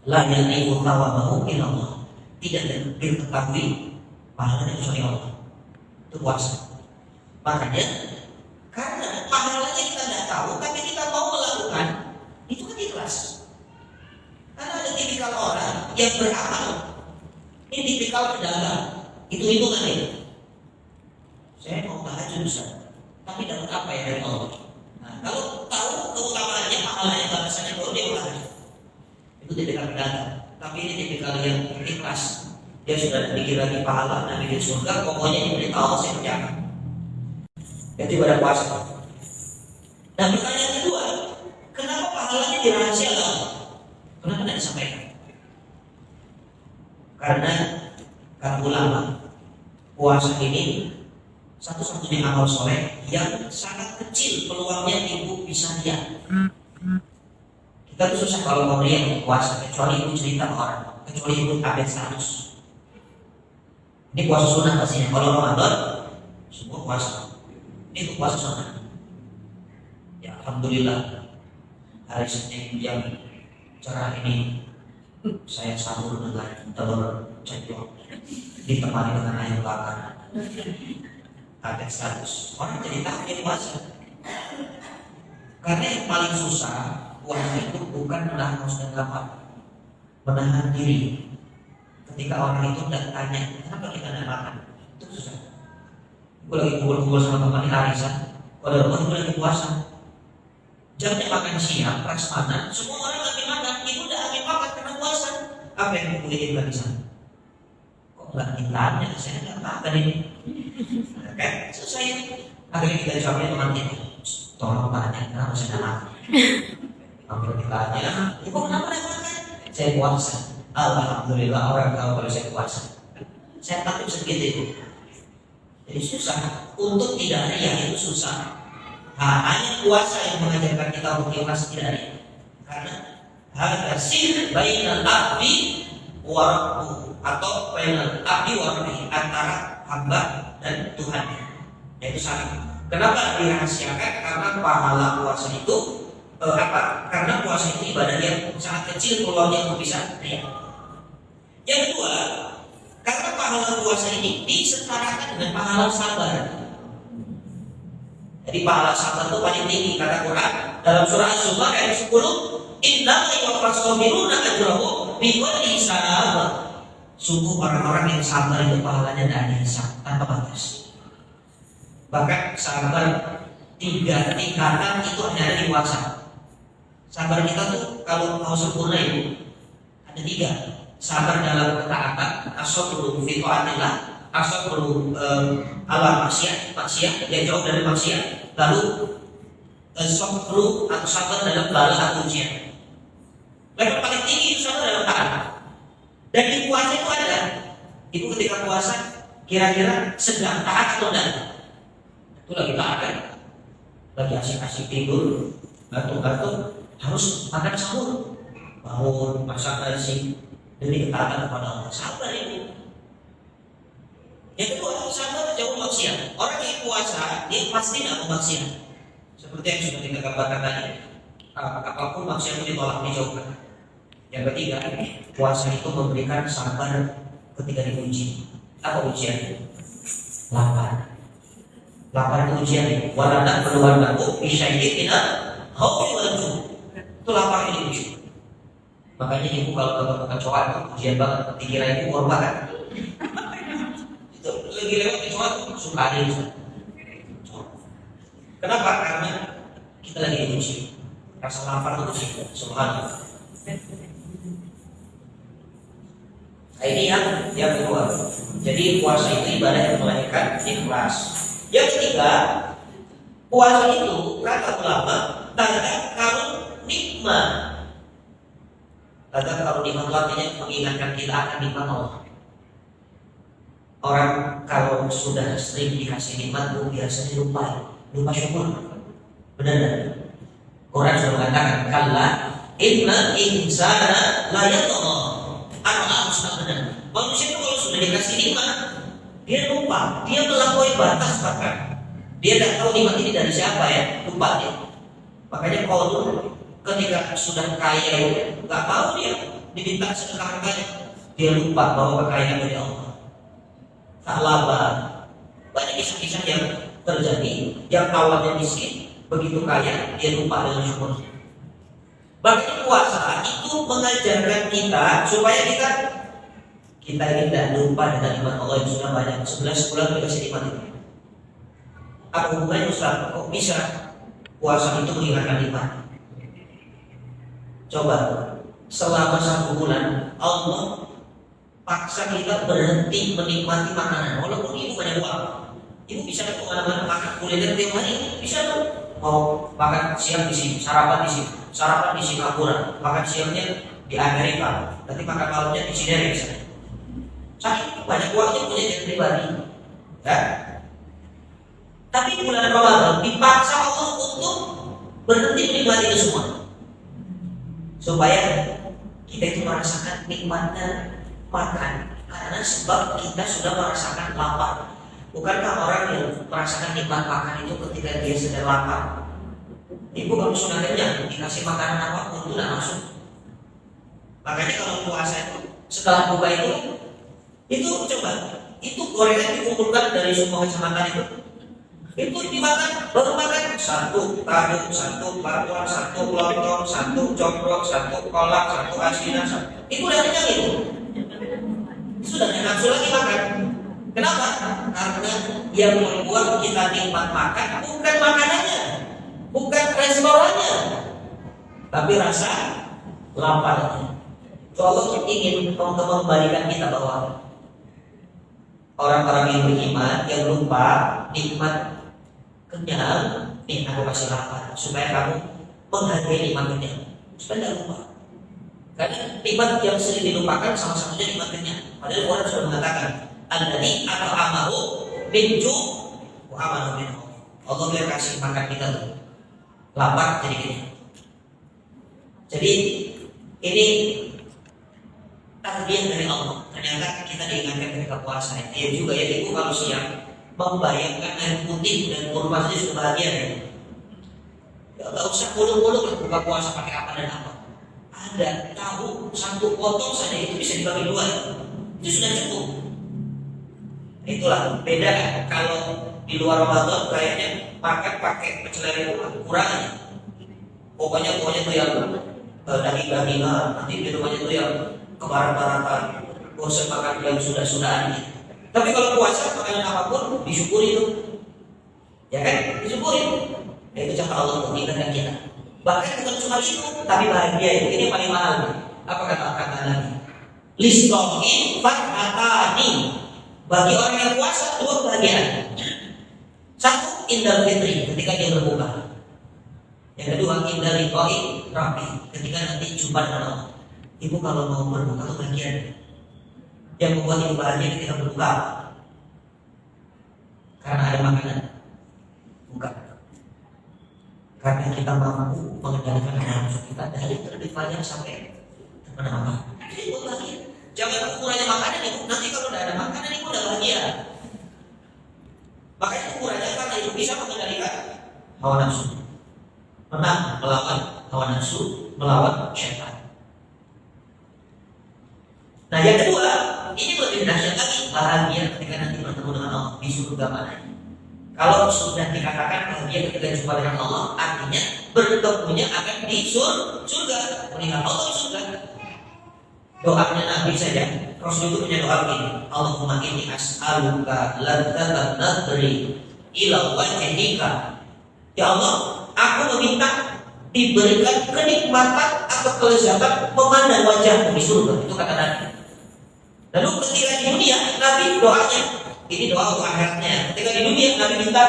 La yani'u thawabahu illa Allah. Tidak diketahui pahalanya kecuali Allah. Itu puasa. Makanya karena pahalanya kita tidak tahu, tapi kita mau melakukan, itu kan ikhlas. Karena ada tipikal orang yang beramal, ini tipikal pedagang, itu hitungan itu. Saya mau tahajud Ustaz, tapi dapat apa ya dari Allah? Nah, kalau tahu keutamaannya, pahalanya, balasannya, baru dia bertahajud. Itu tipikal pedagang. Tapi ini tipikal yang ikhlas. Dia sudah pikir lagi pahala dan di surga, pokoknya diberi tahu saya kerjakan. Itu ibadah puasa. Nah pertanyaan kedua, kenapa pahalanya dirahasiakan? Kenapa tidak disampaikan? Karena kata ulama, puasa ini satu-satunya amal soleh yang sangat kecil peluangnya ibu bisa lihat. Kita tuh susah kalau mau lihat puasa, kecuali ibu cerita ke orang, kecuali ibu update status. Ini puasa sunnah pastinya. Kalau Ramadan, semua puasa. Ini tuh puasa sunnah. Ya Alhamdulillah, hari Senin yang cerah ini saya sahur dengan telur ceplok ditemani dengan ayam bakar. Ada status orang jadi tahu dia puasa. Karena yang paling susah puasa itu bukan menahan haus dan lapar, menahan diri. Ketika orang itu tidak tanya kenapa kita tidak makan, itu susah. Gue lagi kumpul-kumpul sama teman Arisa, pada rumah gue lagi puasa. Jamnya makan siang, prasmanan, semua orang lagi makan, ibu udah lagi makan karena puasa. Apa yang ibu inginkan di sana? Kok nggak ditanya? Saya nggak makan ini. Kan susah ya. Akhirnya kita jawabnya teman kita, tolong tanya kenapa saya nggak makan. Akhirnya ditanya, ibu kenapa nggak makan? Saya puasa. Alhamdulillah orang tahu kalau saya puasa. Saya takut sedikit itu. Jadi susah untuk tidak riya, itu susah. Hanya puasa yang mengajarkan kita untuk ikhlas tidak ada. Karena ada sir bainal abdi wa rabbuh, atau bainal abdi wa rabbih, antara hamba dan Tuhan. Yaitu saling. Kenapa dirahasiakan? Karena pahala puasa itu Karena puasa itu ibadah yang sangat kecil peluangnya untuk bisa riya. Yang kedua, karena pahala puasa ini disetarakan dengan pahala sabar. Jadi pahala sabar itu paling tinggi kata Quran dalam surah As-Zumar ayat 10, innama yuwaffas sabiruna ajrahum bighairi hisab. Sungguh orang-orang yang sabar itu pahalanya tidak ada hisab, tanpa batas. Bahkan sabar 3 tingkatan itu hanya ada di puasa. Sabar kita tuh kalau mau sempurna itu ada 3. Sabar dalam ketaatan, as-sabru fi taatillah, as-sabru ala maksiat, yang jauh dari maksiat. Lalu as-sabru atau sabar dalam bala atau ujian. Level paling tinggi itu sabar dalam taat. Dan di puasa itu ada. Ibu ketika puasa kira-kira sedang taat atau enggak? Itu lagi taat kan? Lagi asik-asik tidur, batuk-batuk, harus makan sahur, bangun, masak nasi, demi ketaatan kepada Allah. Sabar ibu. Yang kedua, sabar jauh maksiat. Orang yang puasa dia pasti tidak mau maksiat. Seperti yang sudah kita gambarkan tadi, apapun maksiat itu ditolak, dijauhkan. Yang ketiga, puasa itu memberikan sabar ketika diuji. Apa ujiannya? Lapar. Lapar itu ujiannya. Walanak berwarnaku bisyai'in khawfi wal ju'. Itu lapar ini ujian. Makanya ibu kalau ketemu kecoa itu ujian banget. Dikira ibu korban kan? Itu lagi lewat kecoa itu suka ada itu. Kenapa? Karena kita lagi diuji. Rasa lapar itu uji. Subhanallah. Nah, ini yang kedua. Jadi puasa itu ibadah yang melahirkan ikhlas. Yang ketiga, puasa itu kata ulama tanda karun nikmat. Tanda karun nikmat artinya mengingatkan kita akan nikmat Allah. Orang kalau sudah sering dikasih nikmat, biasanya lupa syukur. Benar. Quran sudah mengatakan kalla inna insana la yatgha an benar. Manusia itu kalau sudah dikasih nikmat, dia lupa, dia melampaui batas, bahkan dia tidak tahu nikmat ini dari siapa ya, lupa dia. Makanya kalau ketika sudah kaya, nggak tahu dia diminta sedekah banyak, dia lupa bahwa kekayaan dari Allah. Tak laba, banyak kisah-kisah yang terjadi, yang awalnya miskin, begitu kaya dia lupa dengan syukur. Bahkan puasa itu mengajarkan kita supaya kita ini tidak lupa dengan nikmat Allah yang sudah banyak. 11 bulan dikasih nikmat itu. Apa hubungannya Ustaz? Kok bisa puasa itu menghilangkan nikmat? Coba selama 1 bulan Allah paksa kita berhenti menikmati makanan. Walaupun ibu banyak uang, ibu bisa ke kemana-mana makan kuliner tiap hari, bisa dong. Mau makan siang di sini, sarapan di sini, sarapan di Singapura, makan siangnya di Amerika, nanti makan malamnya di China misalnya. saking banyak uangnya punya jet pribadi, ya. Tapi bulan Ramadan dipaksa Allah untuk berhenti menikmati itu semua, supaya kita itu merasakan nikmatnya makan, karena sebab kita sudah merasakan lapar. Bukankah orang yang merasakan nikmat makan itu ketika dia sedang lapar? Ibu kalau sudah kenyang dikasih makanan apapun itu tidak masuk. Makanya kalau puasa itu setelah buka itu coba itu gorengan dikumpulkan dari semua kecamatan itu dimakan, baru makan satu tahu, satu bakwan, satu lontong, satu coprok, satu kolak, satu asinan, itu udah kenyang itu. Sudah tidak nafsu lagi makan. Kenapa? Karena yang membuat kita nikmat makan bukan makanannya, bukan restorannya, tapi rasa laparnya. So Allah ingin mengembalikan kita bahwa orang-orang yang beriman yang lupa nikmat kenyang, nih aku kasih lapar supaya kamu menghargai nikmat kenyang, supaya tidak lupa. Karena nikmat yang sering dilupakan salah satunya nikmat kenyang. Padahal orang sudah mengatakan alladzi at'amahu min ju' wa amanahu min khauf. Allah yang kasih makan kita tuh lapar jadi kenyang. Jadi ini takdir dari Allah. Ternyata kita diingatkan ketika puasa. Dia juga ya ibu kalau siang membayangkan air putih dan kurma saja sudah bahagia ya. Gak usah muluk-muluk lah buka puasa pakai apa dan apa. Ada tahu satu potong saja itu bisa dibagi dua, itu sudah cukup. Itulah beda kan kalau di luar Ramadan kayaknya makan pakai pecel lele kurangnya. Pokoknya tuh yang daging-dagingan, nanti di rumahnya tuh yang kebarat-baratan, bosan makan yang sudah-sudahan. Tapi kalau puasa makanan apapun disyukuri itu, ya kan? Disyukuri. Itu cara Allah untuk mengingatkan kita. Bahkan bukan cuma itu, tapi bahagia itu ini paling mahal. Apa kata Nabi? Listohin fathatani. Bagi orang yang puasa dua kebahagiaan. Satu indal fitri ketika dia berbuka. Yang kedua indal liqa'i rabbi ketika nanti jumpa dengan Allah. Ibu kalau mau berbuka itu bahagia. Yang membuat ibu bahagia ketika berbuka karena ada makanan. Bukan. Karena kita mampu mengendalikan nafsu kita dari terbit fajar sampai terbenam. Jadi ibu bahagia. Jangan ukurannya makanan ibu. Nanti kalau tidak ada makanan ibu tidak bahagia. Makanya ukurannya karena ibu bisa mengendalikan hawa nafsu. Menang melawan hawa nafsu, melawan syaitan. Nah yang kedua, ini lebih dahsyat lagi bahagia ketika nanti bertemu dengan Allah di surga mana. Kalau sudah dikatakan bahagia ketika jumpa dengan Allah, artinya bertemunya akan di surga, melihat Allah di surga. Doanya Nabi saja, Rasul itu punya doa begini, Allahumma inni as'aluka ladzatan nadri ila wajhika. Ya Allah, aku meminta diberikan kenikmatan atau kelezatan memandang wajahmu di surga. Itu kata Nabi. Lalu ketika di dunia, Nabi doanya, ini doa untuk akhiratnya. Ketika di dunia, Nabi minta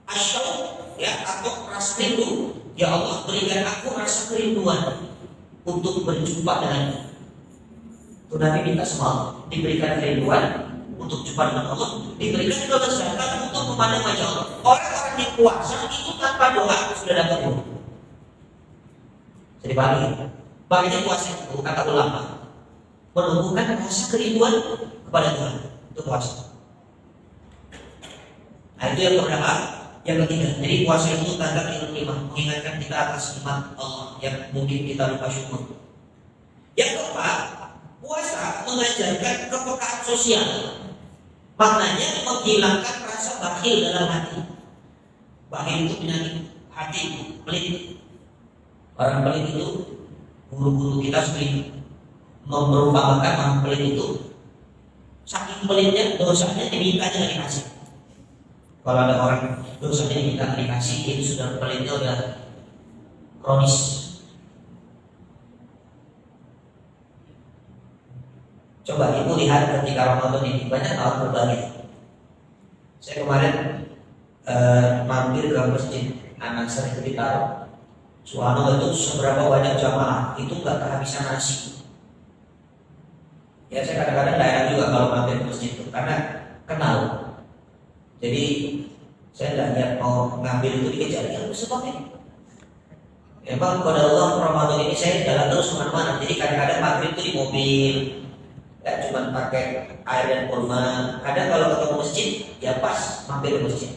asyauq, ya, atau rasa rindu. Ya Allah, berikan aku rasa kerinduan untuk berjumpa denganmu. Itu Nabi minta semua, diberikan kerinduan untuk jumpa dengan Allah, diberikan kelezatan untuk memandang wajah Allah. Orang-orang yang puasa itu tanpa doa sudah dapat itu. Jadi bagian puasa itu kata ulama menumbuhkan rasa kerinduan kepada Tuhan. Itu puasa. Nah itu yang pertama. Yang ketiga, jadi puasa itu tanda nikmat, mengingatkan kita atas nikmat Allah yang mungkin kita lupa syukur. Yang keempat, puasa mengajarkan kepekaan sosial. Maknanya menghilangkan rasa bakhil dalam hati. Bakhil itu penyakit hati, pelit. Orang pelit itu, guru-guru kita sering merupakan orang pelit itu. Saking pelitnya, dosanya dimintanya nggak dikasih. Kalau ada orang dosanya diminta nggak dikasih, itu sudah pelitnya udah kronis. Coba ibu lihat ketika Ramadan ini banyak hal berbagi. Saya kemarin mampir ke masjid anak saya di Taro. Subhanallah itu seberapa banyak jamaah itu nggak kehabisan nasi. Ya saya kadang-kadang nggak enak juga kalau mampir ke masjid itu karena kenal. Jadi saya nggak niat mau ngambil itu dikejar, ya sebabnya. Emang pada Allah Ramadan ini saya jalan terus kemana-mana. Jadi kadang-kadang maghrib itu di mobil, ya cuma pakai air dan kurma. Kadang kalau ketemu masjid, ya pas mampir ke masjid.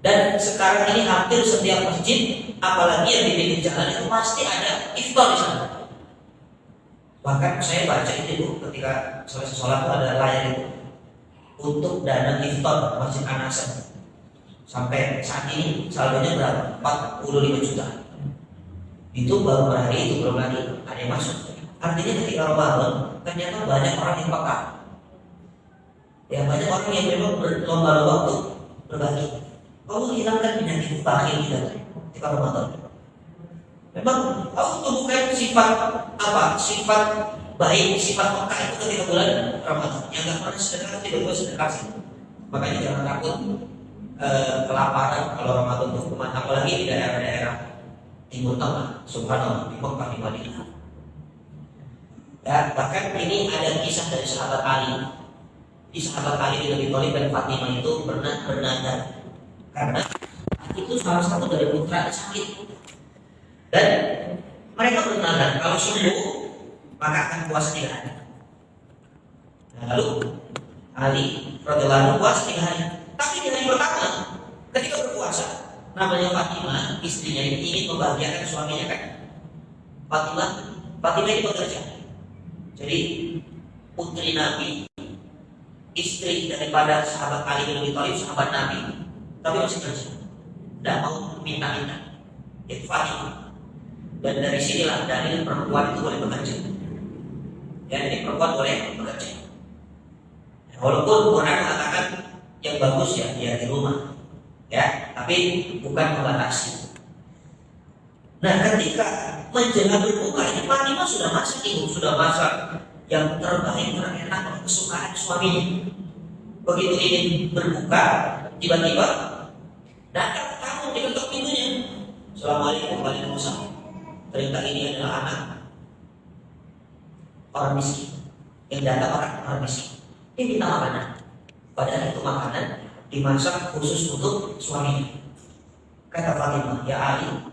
Dan sekarang ini hampir setiap masjid, apalagi yang di pinggir jalan itu pasti ada iftar di sana. Bahkan saya baca itu Bu, ketika selesai sholat itu ada layar itu untuk dana iftar Masjid An-Nasan. Sampai saat ini saldonya berapa? 45 juta. Itu baru per hari itu, belum lagi ada yang masuk. Artinya ketika Ramadan ternyata banyak orang yang peka. Ya banyak orang yang memang berlomba-lomba untuk berbagi. Allah hilangkan penyakit bakhil kita ketika Ramadan. Memang Allah tumbuhkan sifat apa? Sifat baik, sifat peka itu ketika bulan Ramadan. Yang nggak pernah sedekah tidak boleh sedekah sih. Makanya jangan takut kelaparan kalau Ramadan itu kemana, apalagi di daerah-daerah Timur Tengah, subhanallah, di Mekah, di Madinah. Ya, bahkan ini ada kisah dari sahabat Ali. Di sahabat Ali bin Abi Thalib dan Fatimah itu pernah bernadar karena itu salah satu dari putra sakit. Dan mereka bernadar kalau sembuh maka akan puasa 3 hari. Nah, lalu Ali radhiyallahu anhu puasa 3 hari. Tapi di hari pertama ketika berpuasa, namanya Fatimah, istrinya ini ingin membahagiakan suaminya kan. Fatimah ini bekerja. Jadi putri Nabi, istri daripada sahabat Ali bin Abi Thalib, sahabat Nabi, tapi masih kerja. Tidak mau minta-minta. Itu Fatimah. Dan dari sinilah dalil perempuan itu boleh bekerja. Ya, jadi perempuan boleh bekerja. Walaupun Quran mengatakan yang bagus ya dia di rumah. Ya, tapi bukan membatasi. Nah, ketika menjelang berbuka ini Fatimah sudah masak ibu, sudah masak yang terbaik, terenak, kesukaan suaminya. Begitu ingin berbuka, tiba-tiba datang tamu di ketok pintunya. Assalamualaikum warahmatullahi wabarakatuh. Ternyata ini adalah anak orang miskin. Yang datang orang miskin. Dia minta makanan. Padahal itu makanan dimasak khusus untuk suaminya. Kata Fatimah, ya Ali,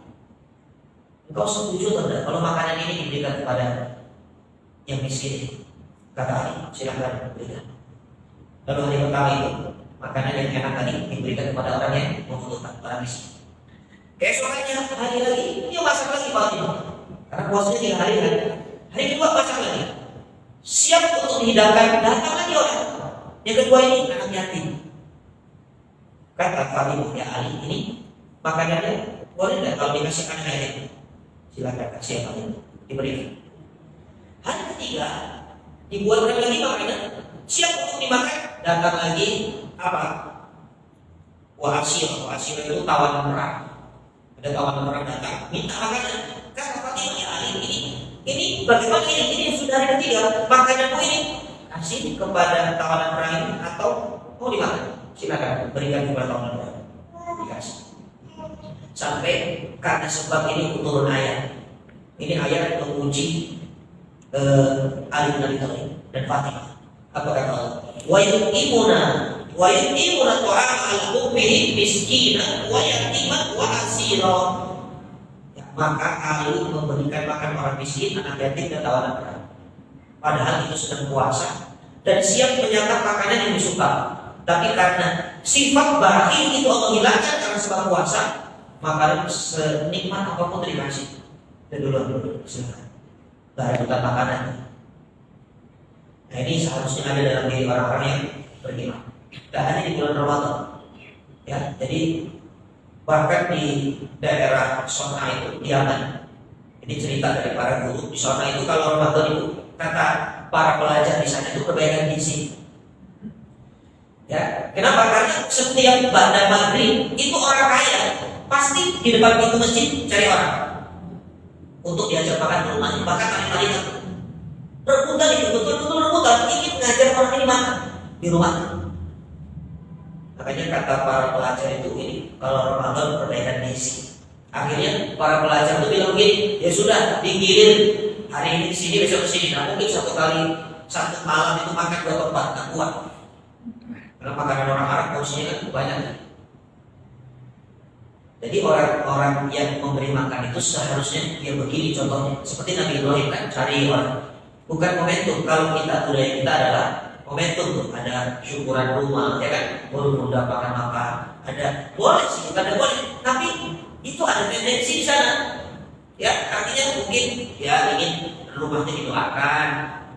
engkau setuju atau tidak kalau makanan ini diberikan kepada yang miskin? Kata Ali, silakan berikan. Lalu hari pertama itu makanan yang enak tadi diberikan kepada orang yang membutuhkan, orang miskin. Keesokannya hari lagi dia masak lagi Fatimah, karena puasanya 3 hari kan. Hari kedua masak lagi, siap untuk dihidangkan, datang lagi orang. Yang kedua ini anak yatim. Kata Fatimah, ya Ali, ini makanannya boleh tidak kalau dikasih anak yatim? Silakan kasih Fatimah, diberikan. Hari ketiga dibuatkan lagi makanan, siap untuk dimakan, datang lagi apa? Wa'asir itu tawanan perang. Ada tawanan perang datang, minta makanan. Kata Fatimah, ya Ali, ini bagaimana ini sudah hari ketiga makananmu ini kasih kepada tawanan perang ini atau mau dimakan? Silakan berikan kepada tawanan perang, dikasih. Sampai karena sebab ini turun ayat. Ini ayat menguji Ali bin Abi Thalib dan Fatimah. Apa kata Allah? Wa yuqimuna ta'ama al-hubbihi miskina wa yatiman wa asira. Ya, maka Ali memberikan makan orang miskin, anak yatim dan tawanan perang. Padahal itu sedang puasa dan siap menyantap makanan yang disuka. Tapi karena sifat bakhil itu Allah hilangkan karena sebab puasa, maka senikmat apapun dikasih. Dan dulu silakan. Bukan makanan. Nah, ini seharusnya ada dalam diri orang-orang yang beriman. Tidak hanya di bulan Ramadan. Ya, jadi bahkan di daerah Sona itu, di Yaman. Ini cerita dari para guru di Sona itu kalau Ramadan itu kata para pelajar di sana itu perbaikan gizi. Ya, kenapa? Karena setiap pada maghrib itu orang kaya pasti di depan pintu masjid cari orang untuk diajak makan di rumahnya, bahkan tadi rebutan itu betul-betul rebutan ingin mengajar orang ini makan di rumahnya. Makanya kata para pelajar itu ini kalau Ramadan perbaikan gizi. Akhirnya para pelajar itu bilang begini, ya sudah dikirim hari ini ke sini besok ke sini. Nah, mungkin 1 kali satu malam itu makan 2 tempat, tak kuat. Karena makanan orang Arab porsinya kan banyak. Jadi orang-orang yang memberi makan itu seharusnya dia begini contohnya. Seperti Nabi Ibrahim kan cari orang. Bukan momentum. Kalau kita budaya kita adalah momentum tuh. Ada syukuran rumah, ya kan? Baru mendapatkan makan. Ada boleh sih, ada boleh. Tapi itu ada tendensi di sana. Ya artinya mungkin ya ingin rumahnya didoakan.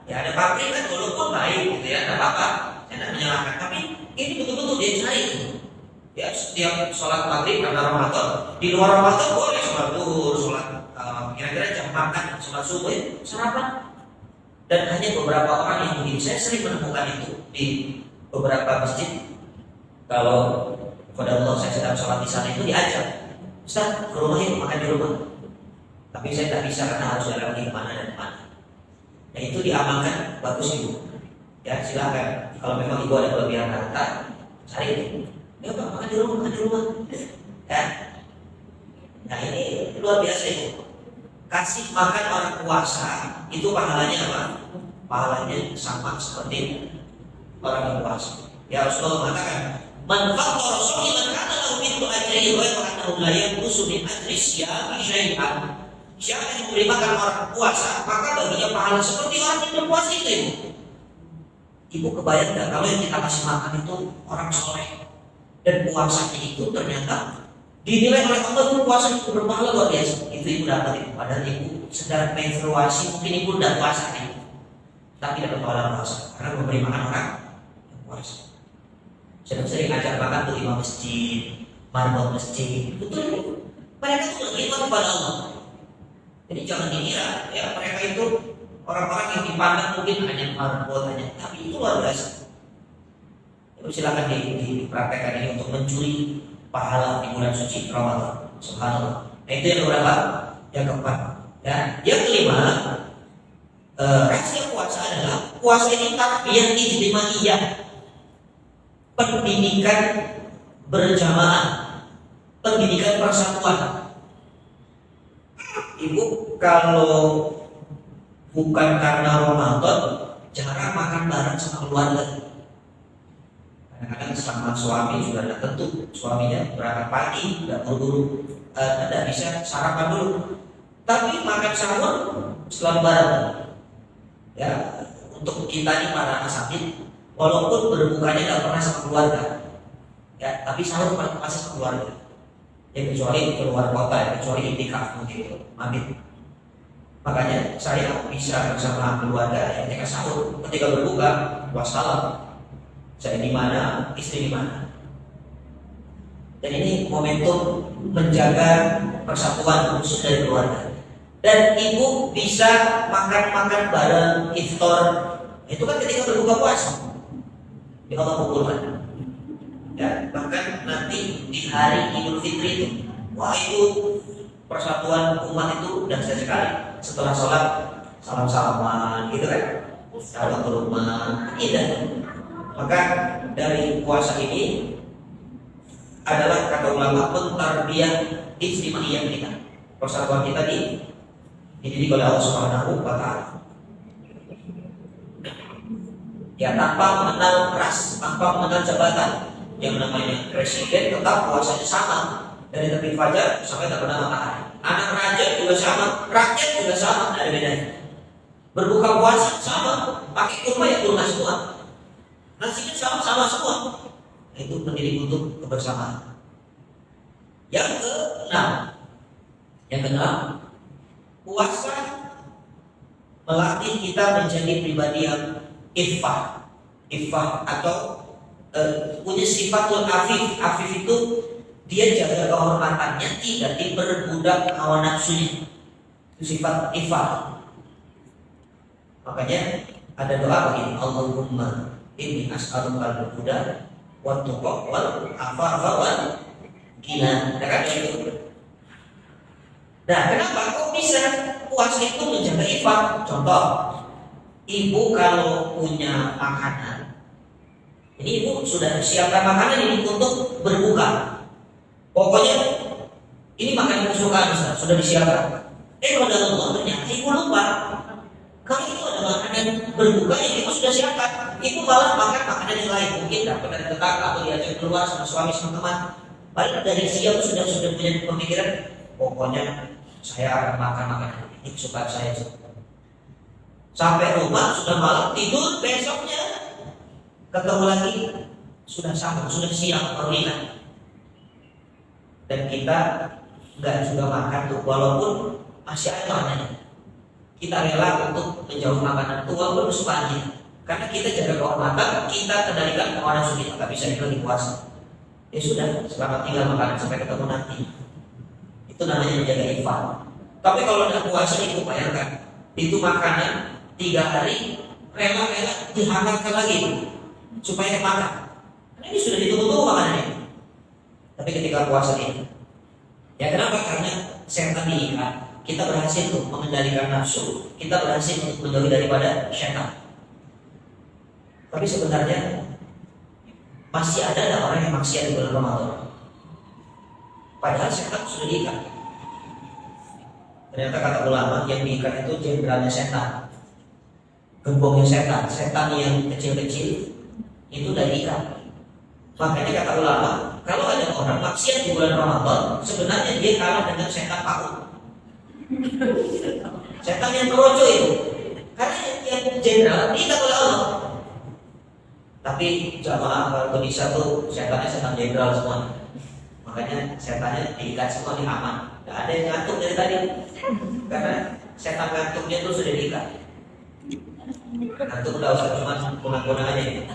Ya ada pabrik kan walaupun baik gitu ya, tidak apa-apa. Saya tidak menyalahkan. Tapi ini betul-betul dia cari itu. Ya setiap sholat maghrib karena Ramadan, di luar Ramadan boleh sholat duhur, sholat kira-kira jam makan, sholat subuh, sarapan. Dan hanya beberapa orang yang begini. Saya sering menemukan itu di beberapa masjid. Kalau pada Allah saya sedang sholat di sana itu diajak, Ustaz ke rumah yuk makan di rumah. Tapi saya tak bisa karena harus jalan lagi kemana dan kemana. Nah itu diamalkan, bagus ibu. Ya silakan. Kalau memang ibu ada kelebihan harta, cari itu. Ya Pak, makan di rumah. Ya. Nah ini luar biasa itu. Kasih makan orang puasa itu pahalanya apa? Pahalanya sama seperti orang yang puasa. Ya Rasulullah mengatakan, "Man fattara sha'iman kana lahu mithlu ajrihi wa annahu la yanqusu min ajri syiyami syai'an." Siapa yang memberi makan orang puasa, maka baginya pahala seperti orang yang berpuasa itu. Ibu kebayang enggak kalau yang kita kasih makan itu orang soleh? Dan puasanya itu ternyata dinilai oleh Allah itu puasa itu berpahala luar biasa. Itu ibu dapat itu. Padahal ibu sedang menstruasi, mungkin ibu tidak puasa itu, tapi dapat pahala puasa karena memberi makan orang yang puasa. Sering ajak makan tuh imam masjid, marbot masjid, betul ibu. Mereka itu beriman kepada Allah. Jadi jangan dikira ya mereka itu orang-orang yang dipandang mungkin hanya marbot hanya, tapi itu luar biasa. Silakan dipraktekkan ini untuk mencuri pahala di bulan suci Ramadan. Subhanallah. Nah, itu yang berapa? Yang keempat. Ya, yang kelima, rahasia puasa adalah puasa ini tarbiyah ijtimaiyah, pendidikan berjamaah, pendidikan persatuan. Ibu kalau bukan karena Ramadan jarang makan bareng sama keluarga. Kadang-kadang sama suami juga tidak tentu, suaminya berangkat pagi, tidak buru-buru, tidak bisa sarapan dulu. Tapi makan sahur selalu bareng. Ya, untuk kita ini para asatid, walaupun berbukanya tidak pernah sama keluarga, ya, tapi sahur pasti sama keluarga. Ya kecuali keluar kota, ya, kecuali itikaf gitu, mabit. Makanya saya bisa bersama keluarga ketika sahur, ketika berbuka, wassalam. Saya di mana, istri di mana. Dan ini momentum menjaga persatuan khusus dari keluarga. Dan ibu bisa makan-makan bareng iftar. Itu kan ketika berbuka puasa. Ya Allah kumpulkan. Ya, bahkan nanti di hari Idul Fitri itu, wah itu persatuan umat itu dahsyat sekali. Setelah sholat salam-salaman gitu kan, salam ke rumah, indah. Maka dari puasa ini adalah kata ulama pentarbiyah ijtimaiyah kita. Persatuan kita dididik oleh Allah Subhanahu wa taala. Ya tanpa mengenal ras, tanpa mengenal jabatan. Yang namanya presiden tetap puasanya sama dari terbit fajar sampai terbenam matahari. Anak raja juga sama, rakyat juga sama, tidak ada bedanya. Berbuka puasa sama, pakai kurma ya kurma semua. Nasinya sama-sama semua. Itu pendidik untuk kebersamaan. Yang keenam, puasa melatih kita menjadi pribadi yang iffah atau punya sifatul afif. Afif itu dia jaga kehormatannya, tidak diperbudak hawa nafsunya. Itu sifat iffah. Makanya ada doa begini, Allahumma inni as'aluka al-huda wa tuqa wal afafa wal ghina. Kan itu. Nah, kenapa kok bisa puasa itu menjaga iffah? Contoh, ibu kalau punya makanan, ini ibu sudah siapkan makanan ini untuk berbuka. Pokoknya ini makanan kesukaan sudah disiapkan. Kalau dalam Allah ternyata ibu lupa. Kalau itu ada makanan berbuka yang kita sudah siapkan, itu malah makan makanan yang lain. Mungkin dapat dari tetangga atau diajak keluar sama suami sama teman. Paling dari siang sudah punya pemikiran, pokoknya saya akan makan makanan ini supaya saya cukup. Sampai rumah sudah malam, tidur, besoknya ketemu lagi sudah sama, sudah siang baru ingat. Dan kita nggak juga makan tuh, walaupun masih ada makanannya. Kita rela untuk menjauh makanan tua walaupun kesukaan kita, karena kita jaga kehormatan, kita kendalikan orang sulit, nggak bisa lagi puasa. Ya sudah, selamat tinggal makanan sampai ketemu nanti. Itu namanya menjaga ifah. Tapi kalau tidak puasa itu bayangkan, itu makanan 3 hari rela-rela dihangatkan lagi supaya makan. Nah, ini sudah ditunggu-tunggu makanannya. Tapi ketika puasa ini, ya kenapa? Karena setan diikat. Kita berhasil untuk mengendalikan nafsu, kita berhasil untuk menjauhi daripada syaitan. Tapi sebenarnya masih ada orang yang maksiat di bulan Ramadan. Padahal setan sudah diikat. Ternyata kata ulama, yang diikat itu jenderalnya setan, gembongnya setan, setan yang kecil-kecil itu udah diikat. Makanya kata ulama, kalau ada orang maksiat di bulan Ramadan, sebenarnya dia kalah dengan setan paku. Setan yang keroco itu, karena yang jenderal diikat oleh Allah. Tapi jamaah kalau bisa tuh setannya setan jenderal semua. Makanya setannya diikat semua di aman. Gak ada yang ngantuk dari tadi, karena setan ngantuknya tuh sudah diikat. Ngantuk udah usah cuma punah-punah aja.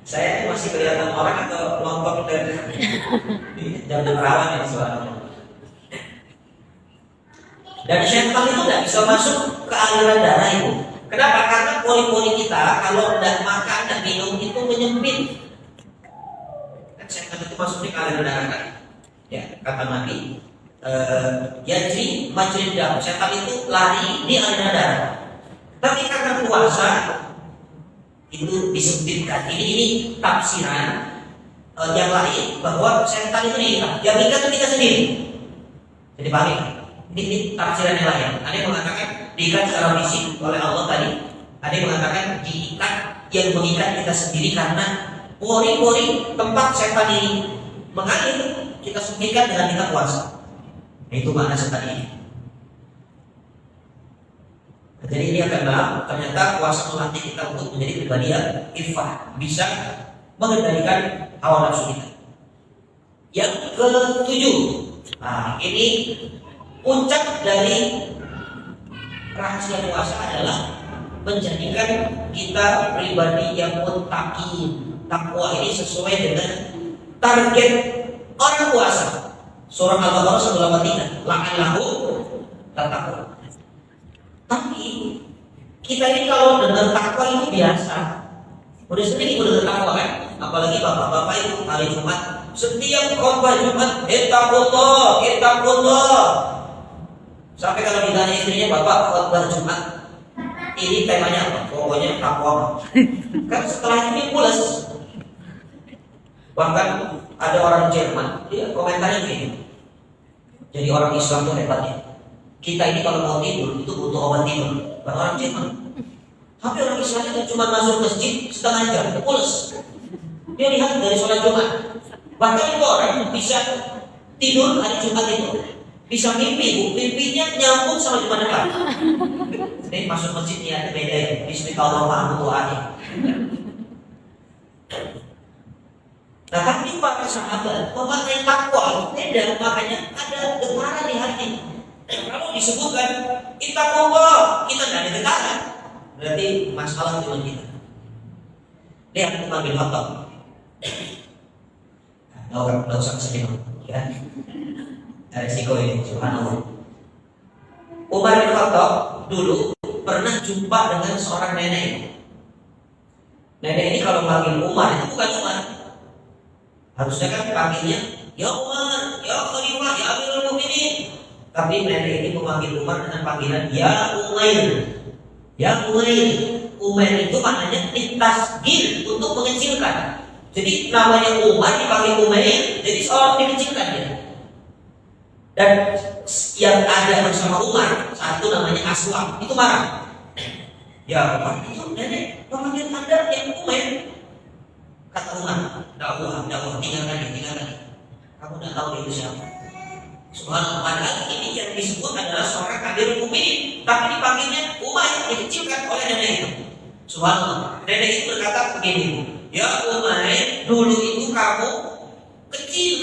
Saya masih kelihatan orang atau lompat dari jam rawan ya soalnya. Dan setan itu tidak bisa masuk ke aliran darah itu. Kenapa? Karena pori-pori kita kalau tidak makan dan minum itu menyempit. Kan setan itu masuk ke aliran darah kan? Ya, kata Nabi, yajri majrid dam. Setan itu lari di aliran darah. Tapi karena puasa itu disempitkan. Ini tafsiran yang lain bahwa setan itu diikat. Yang diikat itu kita sendiri. Jadi paham ya? Ini tafsiran yang lain. Ada yang mengatakan diikat secara fisik oleh Allah tadi. Ada yang mengatakan diikat, yang mengikat kita sendiri karena pori-pori tempat setan ini mengalir, kita sempitkan dengan kita puasa. Itu makna setan ini. Jadi ini akan bahas ternyata puasa melatih kita untuk menjadi pribadi yang ifah, bisa mengendalikan hawa nafsu kita. Yang ketujuh, nah ini puncak dari rahasia puasa adalah menjadikan kita pribadi yang muttaqin. Takwa ini sesuai dengan target orang puasa. Surah Al-Baqarah 183, la'allahu tattaqun. Tapi kita ini kalau dengar takwa itu biasa, udah sering dengar takwa kan? Apalagi bapak-bapak itu hari Jumat, setiap khotbah Jumat, ittaqullah, ittaqullah. Sampai kalau ditanya istrinya, bapak khotbah Jumat ini temanya apa? Pokoknya takwa. Kan setelah ini pulas. Bahkan ada orang Jerman, dia komentarnya begini. Jadi orang Islam itu hebatnya. Kita ini kalau mau tidur itu butuh obat tidur. Bukan orang Jerman. Tapi orang Islam itu cuma masuk masjid setengah jam, pulas. Dia lihat dari sholat Jumat. Bahkan itu orang bisa tidur hari Jumat itu, bisa mimpi, mimpinya nyambung sama Jumat depan. Jadi masuk masjidnya ada beda ya. Bismillahirrahmanirrahim. Nah tapi para sahabat memakai takwa beda, makanya ada getaran di hati. Kalau disebutkan ittaqullah, kita tidak ada getaran, berarti masalah cuma kita. Lihat Umar bin Khattab. Nggak usah sedih, ya. Resiko ini, subhanallah. Umar bin Khattab dulu pernah jumpa dengan seorang nenek. Nenek ini kalau panggil Umar itu bukan Umar. Harusnya kan panggilnya ya Umar, ya Khalifah, ya Amirul Mukminin. Tapi nenek ini memanggil Umar dengan panggilan ya Umair. Ya Umair. Umair itu maknanya ditasgir, untuk mengecilkan. Jadi namanya Umar dipanggil Umair, jadi seorang dikecilkan dia. Dan yang ada bersama Umar satu namanya Aslam, itu marah. Ya Umar, itu nenek memanggil Anda yang Umair. Kata Umar, dakwah, tinggalkan dia. Kamu tidak tahu dia itu siapa. Subhanallah, padahal ini yang disebut adalah seorang Amirul Mukminin, tapi dipanggilnya Umair, dikecilkan oleh nenek itu. Subhanallah, nenek itu berkata begini, ya Umair, dulu itu kamu kecil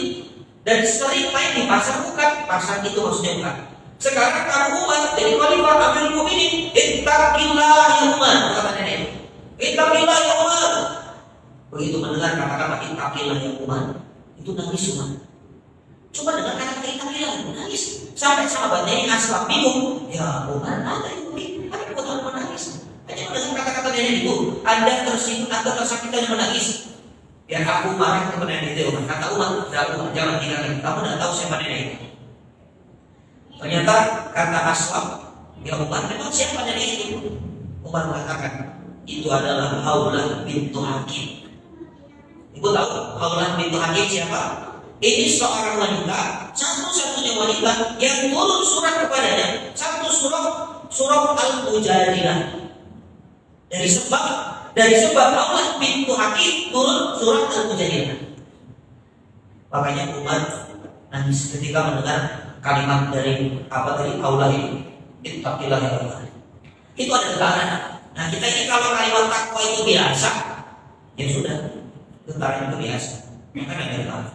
dan sering main di pasar bukan? Pasar itu maksudnya bukan. Sekarang kamu Umar jadi khalifah Amirul Mukminin. Ittaqillah ya Umar, kata nenek. Ittaqillah ya Umar. Begitu mendengar kata-kata ittaqillah ya Umar, itu nangis Umar. Coba dengar kata-kata ittaqillah, nangis. Sampai sahabatnya ini Aslam bingung. Ya Umar, ada yang mungkin, tapi buat orang menangis. Hanya mendengar kata-kata nenek itu, Anda tersinggung atau tersakiti dan menangis. Ya aku marah kepada nenek itu Umar. Kata Umar, jangan tinggalkan. Kamu tidak tahu siapa nenek itu. Ternyata kata Aslam, ya Umar, memang siapa nenek itu? Umar mengatakan, itu adalah Haulah bintu Hakim. Ibu tahu Haulah bintu Hakim siapa? Ini seorang wanita, satu-satunya wanita yang turun surat kepadanya, satu surat Al-Mujadilah. Dari sebab Haulah bintu Hakim turun surat Al-Mujadilah. Makanya Umar nangis ketika mendengar kalimat dari Haulah itu. Ittaqillah ya Allah. Itu ada getaran. Nah kita ini kalau kalimat takwa itu biasa, ya sudah, getaran itu biasa. Makanya ada getaran.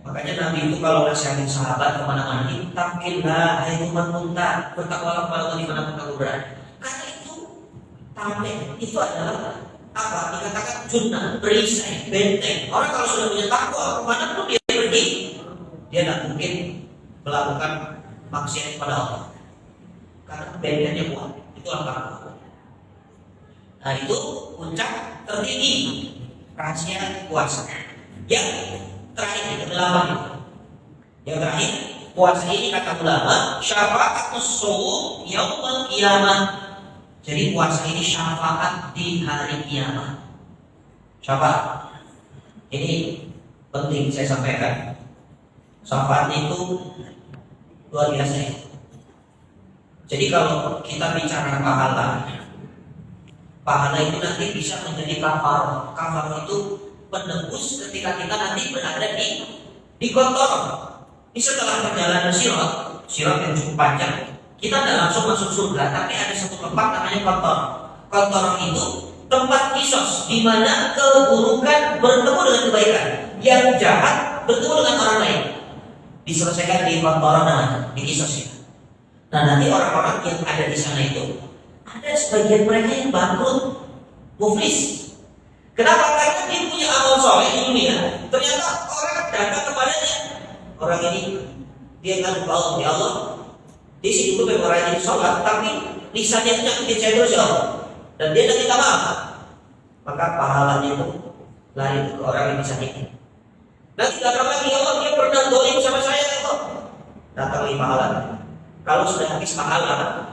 Makanya Nabi itu kalau nasihatin sahabat kemana-mana, ittaqillah hai man kunta, bertakwalah kepada Allah dimanapun kamu berada. Karena itu tameng itu adalah apa? Dikatakan junnah, perisai, benteng. Orang kalau sudah punya takwa, kemanapun dia pergi, dia tidak mungkin melakukan maksiat kepada Allah. Karena bentengnya kuat. Itu takwa. Nah itu puncak tertinggi rahasia puasa. Yang terakhir, ke-8. Yang terakhir, puasa ini kata ulama syafa'atus shaum yaumul qiyamah. Jadi puasa ini syafaat di hari kiamat. Syafaat. Ini penting saya sampaikan. Syafaat itu luar biasa. Jadi kalau kita bicara pahala itu nanti bisa menjadi kafar. Kafar itu penebus ketika kita nanti berada di kotor. Ini setelah perjalanan sirat yang cukup panjang, kita tidak langsung masuk surga, tapi ada satu tempat namanya kotor. Kotor itu tempat kisos, di mana keburukan bertemu dengan kebaikan, yang jahat bertemu dengan orang lain, diselesaikan di kotoran namanya, di kisos itu. Nah nanti orang-orang yang ada di sana itu, ada sebagian mereka yang bangkrut, muflis. Kenapa? Karena dia punya amal soleh di dunia. Ternyata orang datang kepadanya, orang ini dia nggak lupa Allah, ya Allah, dia sih dulu memang rajin sholat, tapi lisannya itu nyakitin saya terus ya Allah, dan dia tidak minta maaf. Maka pahalanya itu lari ke orang yang disakiti. Nanti datang lagi, ya Allah, dia pernah dolim sama saya ya Allah, datang lagi pahala. Kalau sudah habis pahala,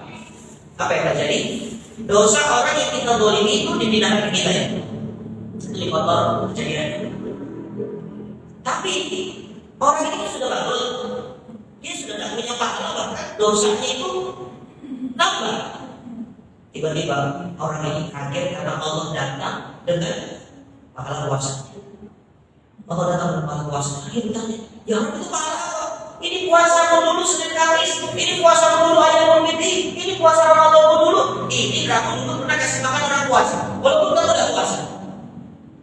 apa yang terjadi? Dosa orang yang kita dolimi itu dipindahkan ke kita ya. Itu kotor kejadian. Tapi orang ini sudah bagus, dia sudah tidak punya pahala, bahkan dosanya itu nambah. Tiba-tiba orang ini kaget karena Allah datang dengan pahala puasa. Allah datang dengan pahala puasa. Dia bertanya, ya Allah itu pahala apa? Ini puasa dulu Senin Kamis, ini puasa dulu Ayam Fitri, ini puasa Ramadan dulu. Ini kamu dulu pernah kasih makan orang puasa, walaupun kamu tidak puasa.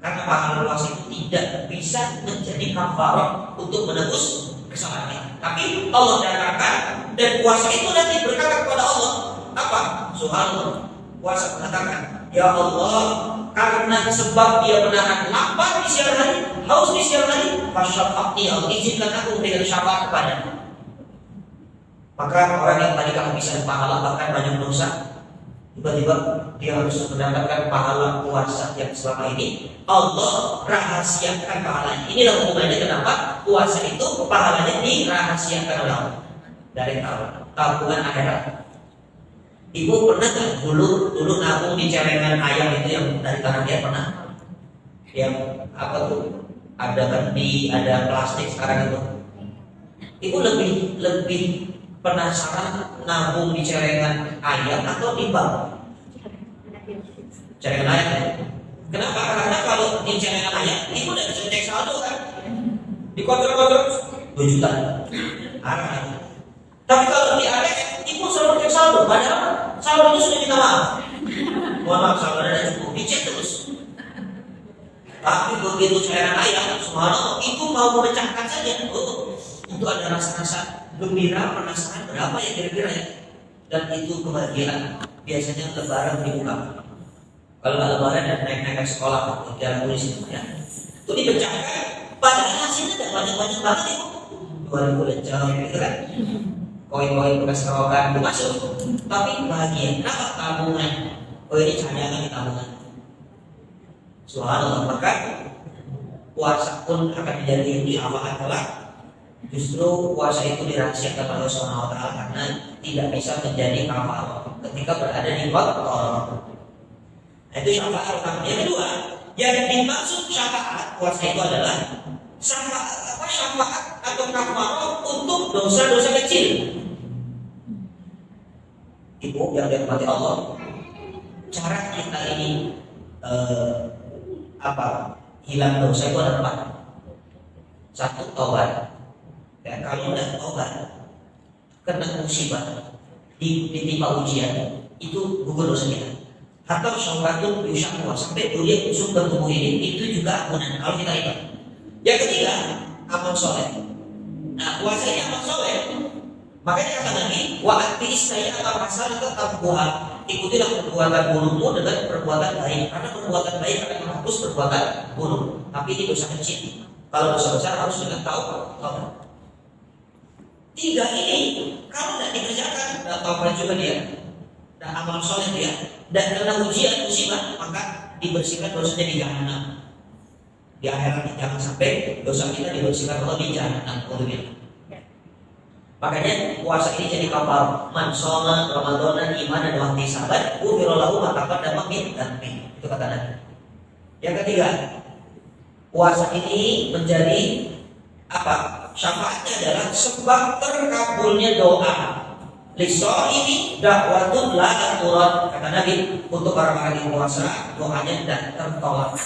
Karena pahala puasa itu tidak bisa menjadi kafarah untuk menebus kesalahan. Tapi Allah datangkan, dan puasa itu nanti berkata kepada Allah apa? Subhanallah, puasa mengatakan, ya Allah, karena sebab dia menahan lapar di siang hari, haus di siang hari, fasyafaqni, Allah izinkan aku memberikan syafaat kepadanya. Maka orang yang tadi kamu bisa pahala bahkan banyak dosa, tiba-tiba dia harus mendapatkan pahala puasa yang selama ini Allah rahasiakan pahalanya. Inilah hubungannya kenapa puasa itu pahalanya dirahasiakan oleh Allah dari tabungan akhirat. Ibu pernah nggak dulu nabung di celengan ayam itu yang dari tanah liat pernah? Yang apa tuh? Ada kendi, ada plastik sekarang itu. Ibu lebih penasaran nabung di celengan ayam atau di bank? celengan ayam ya. Kenapa? Karena kalau di celengan ayam ibu udah bisa cek saldo kan, dikontrol 2 juta arah. Tapi kalau di ATM ibu selalu cek saldo, padahal saldonya sudah minta maaf. Mohon maaf, saldo ada cukup, dicek terus. Tapi begitu celengan ayam, subhanallah, ibu mau memecahkan saja, itu ada rasa-rasa gembira, penasaran berapa ya kira-kira ya. Dan itu kebahagiaan. Biasanya lebaran dibuka. Kalau nggak lebaran dan naik-naik sekolah, jalan tulis itu ya. Itu dipecahkan, padahal hasilnya tidak banyak-banyak banget ibu. 2000 lecong gitu kan. Koin-koin bekas kerokan itu masuk. Tapi bahagia. Kenapa? Tabungan. Oh ini cadangan di tabungan. Subhanallah, maka puasa pun akan menjadi syafaat kelak. Justru puasa itu dirahasiakan oleh Allah Subhanahu wa taala karena tidak bisa menjadi amal ketika berada di waktu. Itu syafaat pertama. Yang kedua, yang dimaksud syafaat puasa itu adalah syafaat atau kafarah untuk dosa-dosa kecil. Ibu yang dirahmati Allah, cara kita ini hilang dosa itu ada 4. 1, taubat. Ya, kalau tidak taubat, kena musibah, ditimpa ujian, itu gugur dosa kita. Atau syawatun yusyakwa, sampai durian busuk ke tubuh ini, itu juga ampunan kalau kita ingat. Yang ketiga, amal soleh. Nah, puasa ini amal soleh. Makanya kata Nabi, wa ati saya amal hasanah taqwa. Ikutilah perbuatan burukmu dengan perbuatan baik, karena perbuatan baik akan menghapus perbuatan buruk. Tapi ini dosa kecil. Kalau dosa besar harus dengan taubat. 3 ini kalau tidak dikerjakan, tidak taubat juga dia, dan amal soleh dia, dan karena ujian musibah, maka dibersihkan dosanya di jahanam. Di akhirat jangan sampai dosa kita dibersihkan Allah di jahanam. Makanya puasa ini jadi kapal. Man shoma Ramadan imanan wa ihtisaban, ghufira lahu ma taqaddama min dhanbi. Itu kata Nabi. Yang ketiga, puasa ini menjadi apa? Syafaatnya adalah sebab terkabulnya doa. Lisoimi dakwatun la turad. Kata Nabi, untuk orang-orang yang puasa doanya tidak tertolak.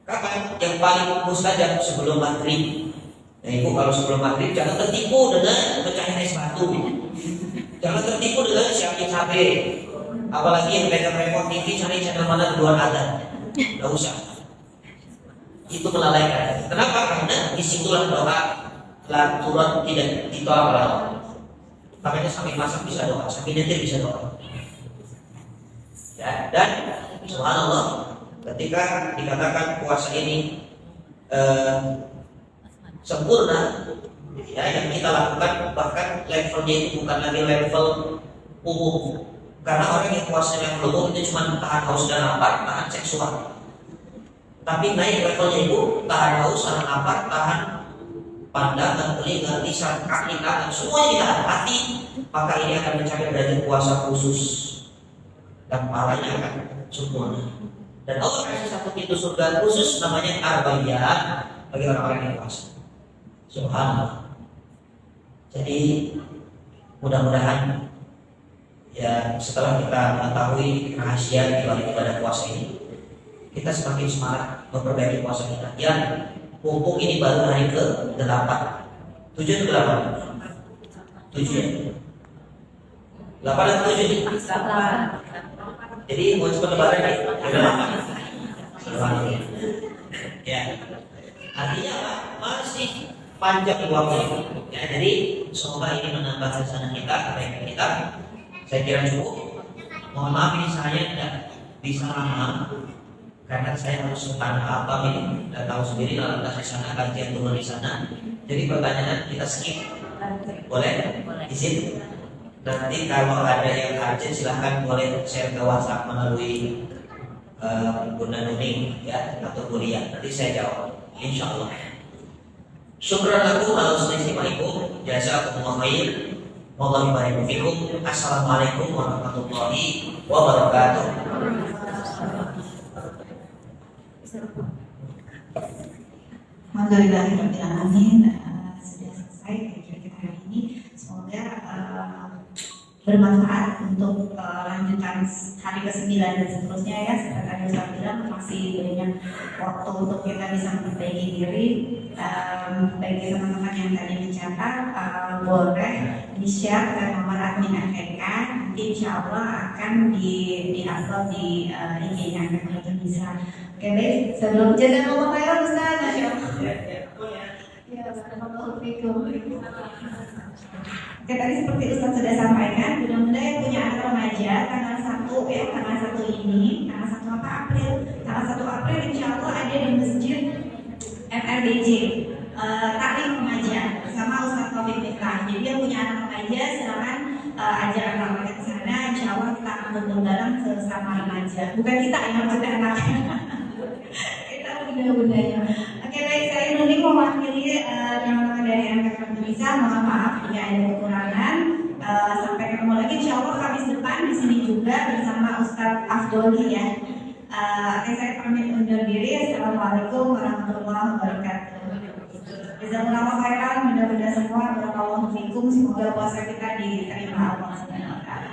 Kapan? Yang paling mustajab sebelum maghrib. Nah ibu kalau sebelum maghrib jangan tertipu dengan pecahin es batu. Jangan tertipu dengan siapin HP. Apalagi yang pegang remote TV cari channel mana duluan ada. Tidak usah. Itu melalaikan. Kenapa? Karena disitulah doa turun tidak ditolak oleh Allah. Makanya sampai masak bisa doa, sampai nyetir bisa doa. Ya, dan subhanallah, ketika dikatakan puasa ini sempurna, ya, yang kita lakukan bahkan levelnya itu bukan lagi level umum. Karena orang yang puasa yang umum itu cuma tahan haus dan lapar, tahan seksual. Tapi naik levelnya itu tahan haus, tahan lapar, tahan pandangan, telinga, lisan, kaki, tangan, semuanya ditahan, hati. Maka ini akan mencapai derajat puasa khusus dan pahalanya akan sempurna. Dan Allah kasih satu pintu surga khusus namanya arba'iyah bagi orang-orang yang puasa. Subhanallah. Jadi mudah-mudahan ya setelah kita mengetahui rahasia di balik ibadah puasa ini, kita semakin semangat memperbaiki puasa kita. Yang mumpung ini baru hari ke-8, 7 atau ke-8? 7 ya? 8 atau 7 nih? 8. Jadi mau cepat lebaran nih? Ya. Artinya apa? Masih panjang waktu. Ya, jadi semoga ini menambah hasanah kita, kebaikan kita. Saya kira cukup. Mohon maaf ini saya tidak bisa lama karena saya harus apa ini dan tahu sendiri dalam di sana kajian turun di sana. Jadi pertanyaan kita skip. Boleh? Izin. Dan nanti kalau ada yang urgent silahkan boleh share ke WhatsApp melalui Bunda Nuning ya atau kuliah. Nanti saya jawab. Insyaallah. Syukran lakum ala husni istima'ikum. Jazakumullah khair. Wallahu barik fikum. Assalamualaikum warahmatullahi wabarakatuh. Alhamdulillahirrahmanirrahim. Sudah selesai kajian kita hari ini. Semoga bermanfaat untuk untuk lanjutan hari ke-9 dan seterusnya ya. Seperti tadi Ustaz bilang masih banyak waktu untuk kita bisa memperbaiki diri. Bagi teman-teman yang tadi mencatat, boleh di-share ke nomor admin AKK, nanti insya Allah akan di-upload di IG-nya AKK Indonesia. Oke baik, sebelum jazakallahu khairan Ustaz. Masya Allah. Ya, barakallahu fikum. Oke, tadi seperti Ustaz sudah sampaikan, mudah-mudahan yang punya anak remaja tanggal 1 ini, tanggal 1 April, tanggal 1 April insya Allah ada di masjid FRDJ taklim remaja bersama Ustaz Taufik Miftah. Jadi yang punya anak remaja silakan ajak anak remaja ke sana. Insya Allah kita akan bergabung sesama remaja. Bukan kita yang punya anak, kita bunda-bundanya. Oke baik, saya Nuni mewakili teman-teman dari anak Indonesia. Mohon maaf jika ada kekurangan. Sampai ketemu lagi insya Allah Kamis depan di sini juga bersama Ustaz Afdoli ya. Oke, saya pamit undur diri. Assalamualaikum warahmatullahi wabarakatuh. Jazakumullah khairan, mudah-mudahan semua barakallahu fikum. Semoga puasa kita diterima Allah Subhanahu wa taala.